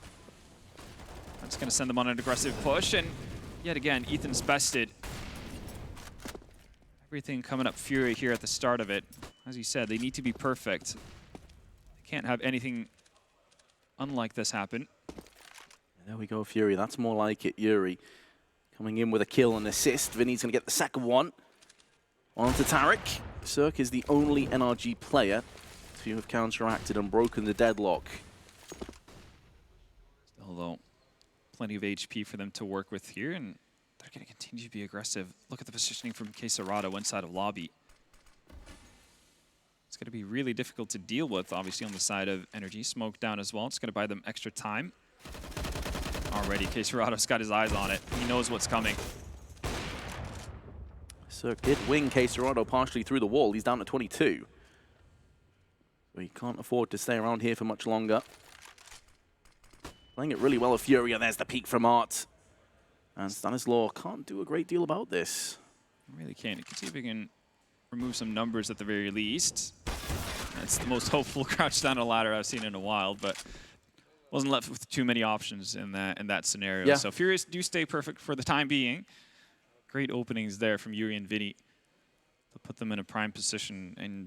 That's going to send them on an aggressive push, and yet again, Ethan's bested. Everything coming up Fury here at the start of it. As you said, they need to be perfect. They can't have anything unlike this happen. They There we go, Fury. That's more like it. Yuri coming in with a kill and assist. Vinny's going to get the second one. On to Tarek. Cirque is the only NRG player to have counteracted and broken the deadlock. Although, plenty of HP for them to work with here, and they're going to continue to be aggressive. Look at the positioning from Quesarado inside of lobby. It's going to be really difficult to deal with, obviously, on the side of NRG. Smoke down as well. It's going to buy them extra time. Already, Quesarado's got his eyes on it. He knows what's coming. Cirque did wing Quesarado partially through the wall. He's down to 22. So he can't afford to stay around here for much longer. Playing it really well with Furia. There's the peek from Art. And Stanislaw can't do a great deal about this. Really can't. You can see if he can remove some numbers at the very least. That's the most hopeful crouch down a ladder I've seen in a while, but wasn't left with too many options in that scenario. Yeah. So Furious do stay perfect for the time being. Great openings there from Yuri and Vinny to put them in a prime position. And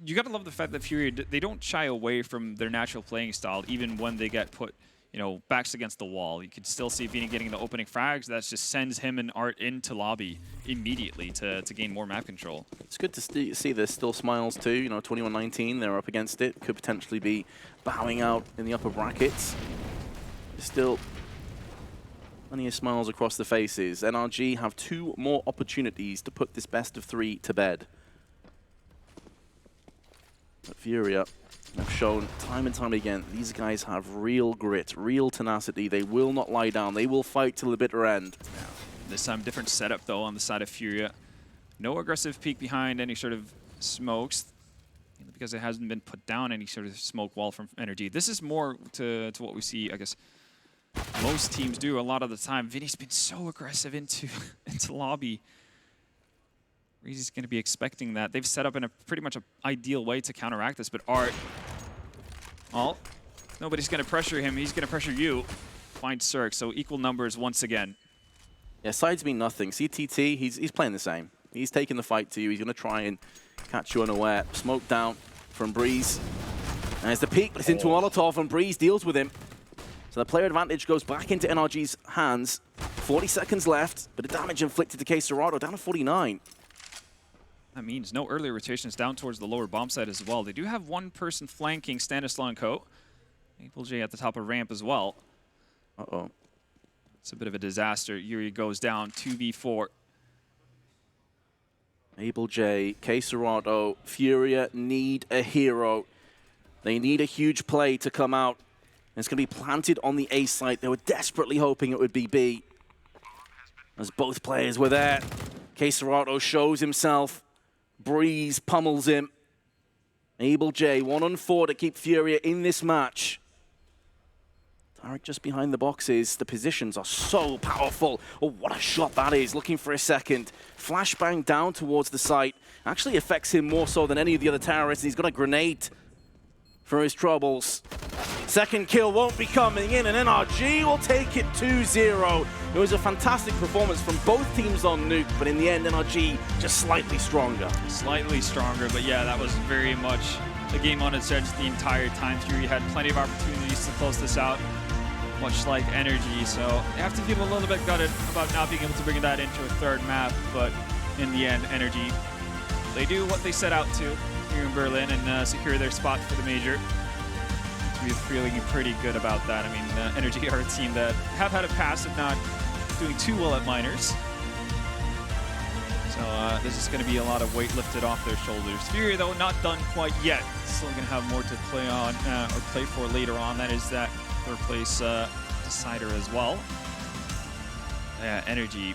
you got to love the fact that Furia, they don't shy away from their natural playing style, even when they get put, you know, backs against the wall. You can still see Vinny getting the opening frags. That just sends him and Art into lobby immediately to gain more map control. It's good to see there's still smiles too. You know, 21-19, they're up against it. Could potentially be bowing out in the upper brackets. There's still plenty of smiles across the faces. NRG have 2 more opportunities to put this best of 3 to bed. But Furia have shown time and time again, these guys have real grit, real tenacity. They will not lie down. They will fight till the bitter end. Yeah. This time, different setup, though, on the side of Furia. No aggressive peek behind any sort of smokes, because it hasn't been put down any sort of smoke wall from NRG. This is more to what we see, I guess, most teams do a lot of the time. Vinny's been so aggressive into lobby. He's going to be expecting that. They've set up in a pretty much an ideal way to counteract this, but Art, well, nobody's going to pressure him. He's going to pressure you. Find Cirque, so equal numbers once again. Yeah, sides mean nothing. CTT, he's playing the same. He's taking the fight to you. He's going to try and catch you unaware. Smoke down from Breeze. And there's the peek, but it's into Molotov, and Breeze deals with him. So the player advantage goes back into NRG's hands. 40 seconds left, but the damage inflicted to Quesarado down to 49. That means no early rotations down towards the lower bomb site as well. They do have one person flanking Stanislaw and Co. Maple J at the top of ramp as well. Uh-oh. It's a bit of a disaster. Yuri goes down 2v4. Maple J, Quesarado, Furia need a hero. They need a huge play to come out. And it's going to be planted on the A site. They were desperately hoping it would be B, as both players were there. Quesarado shows himself. Breeze pummels him. Maple J, 1-on-4 to keep Furia in this match. Tarek just behind the boxes. The positions are so powerful. Oh, what a shot that is. Looking for a second. Flashbang down towards the site. Actually affects him more so than any of the other terrorists. He's got a grenade for his troubles. Second kill won't be coming in, and NRG will take it 2-0. It was a fantastic performance from both teams on Nuke, but in the end, NRG just slightly stronger. Slightly stronger, but yeah, that was very much the game on its edge the entire time. Fury had plenty of opportunities to close this out, much like NRG, so they have to feel a little bit gutted about not being able to bring that into a third map, but in the end, NRG, they do what they set out to here in Berlin and secure their spot for the major. We're feeling pretty good about that. I mean, NRG are a team that have had a past of not doing too well at minors. So this is going to be a lot of weight lifted off their shoulders. Fury, though, not done quite yet. Still going to have more to play on or play for later on. That is that third place decider as well. Yeah, NRG,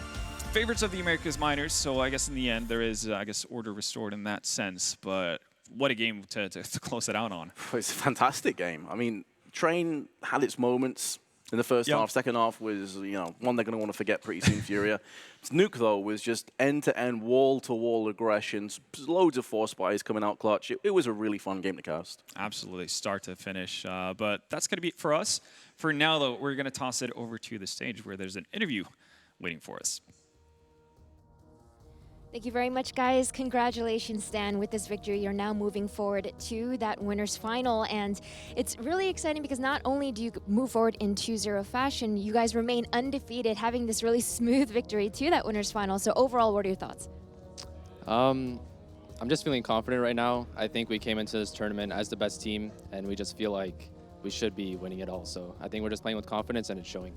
favorites of the Americas minors. So I guess in the end there is, I guess, order restored in that sense. But what a game to close it out on. It's a fantastic game. I mean, Train had its moments in the first half. Second half was, you know, one they're going to want to forget pretty soon, Furia. Nuke, though, was just end-to-end, wall-to-wall aggressions. Loads of force buys coming out clutch. It was a really fun game to cast. Absolutely, start to finish. But that's going to be it for us. For now, though, we're going to toss it over to the stage where there's an interview waiting for us. Thank you very much, guys. Congratulations, Stan. With this victory, you're now moving forward to that winners final. And it's really exciting because not only do you move forward in 2-0 fashion, you guys remain undefeated, having this really smooth victory to that winners final. So overall, what are your thoughts? I'm just feeling confident right now. I think we came into this tournament as the best team, and we just feel like we should be winning it all. So I think we're just playing with confidence, and it's showing.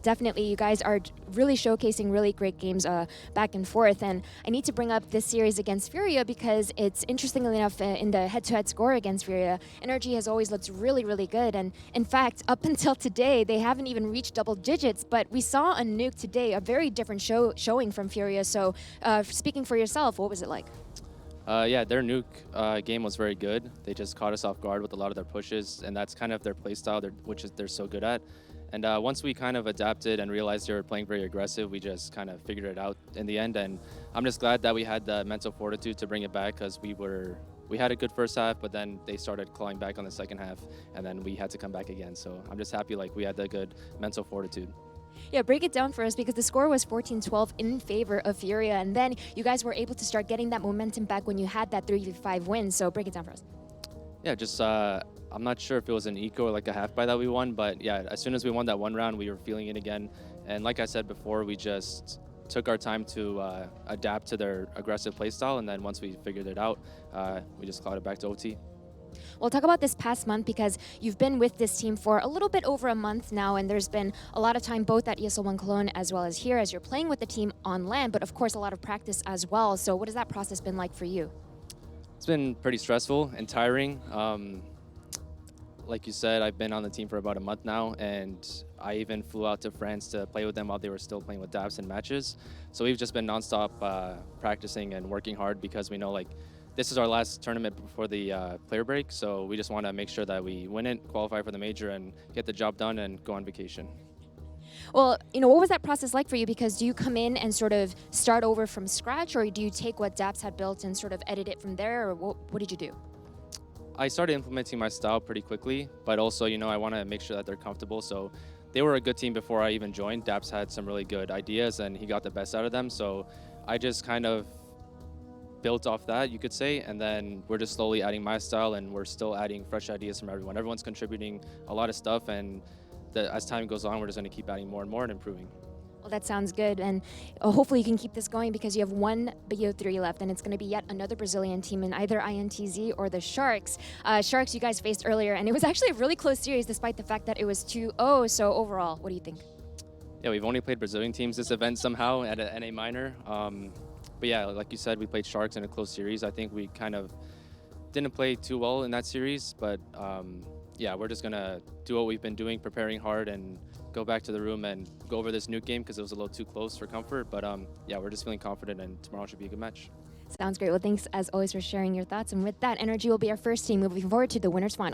Definitely, you guys are really showcasing really great games back and forth. And I need to bring up this series against FURIA because it's interestingly enough in the head-to-head score against FURIA, NRG has always looked really, really good. And in fact, up until today, they haven't even reached double digits. But we saw on Nuke today a very different showing from FURIA. So speaking for yourself, what was it like? Yeah, their Nuke game was very good. They just caught us off guard with a lot of their pushes, and that's kind of their play style, which they're so good at. And once we kind of adapted and realized they were playing very aggressive, we just kind of figured it out in the end. And I'm just glad that we had the mental fortitude to bring it back because we had a good first half, but then they started clawing back on the second half, and then we had to come back again. So I'm just happy like we had the good mental fortitude. Yeah, break it down for us because the score was 14-12 in favor of FURIA, and then you guys were able to start getting that momentum back when you had that 3-5 win. So break it down for us. Yeah, just I'm not sure if it was an eco or like a half by that we won, but yeah, as soon as we won that one round, we were feeling it again. And like I said before, we just took our time to adapt to their aggressive play style, and then once we figured it out, we just clawed it back to OT. We'll talk about this past month because you've been with this team for a little bit over a month now, and there's been a lot of time both at ESL One Cologne as well as here as you're playing with the team on land, but of course a lot of practice as well. So what has that process been like for you? It's been pretty stressful and tiring. Like you said, I've been on the team for about a month now, and I even flew out to France to play with them while they were still playing with DAPS in matches. So we've just been nonstop practicing and working hard because we know like this is our last tournament before the player break. So we just want to make sure that we win it, qualify for the major, and get the job done and go on vacation. Well, you know, what was that process like for you? Because do you come in and sort of start over from scratch, or do you take what DAPS had built and sort of edit it from there, or what did you do? I started implementing my style pretty quickly, but also, you know, I want to make sure that they're comfortable. So they were a good team before I even joined. DAPS had some really good ideas, and he got the best out of them. So I just kind of built off that, you could say, and then we're just slowly adding my style, and we're still adding fresh ideas from everyone. Everyone's contributing a lot of stuff, and as time goes on, we're just going to keep adding more and more and improving. Well, that sounds good, and hopefully you can keep this going because you have one BO3 left, and it's going to be yet another Brazilian team in either INTZ or the Sharks. Sharks you guys faced earlier, and it was actually a really close series despite the fact that it was 2-0, so overall, what do you think? Yeah, we've only played Brazilian teams this event somehow at an NA minor. But yeah, like you said, we played Sharks in a close series. I think we kind of didn't play too well in that series, but yeah, we're just going to do what we've been doing, preparing hard, and go back to the room and go over this Nuke game because it was a little too close for comfort. But yeah, we're just feeling confident, and tomorrow should be a good match. Sounds great. Well, thanks as always for sharing your thoughts. And with that, NRG will be our first team moving forward to the winners final.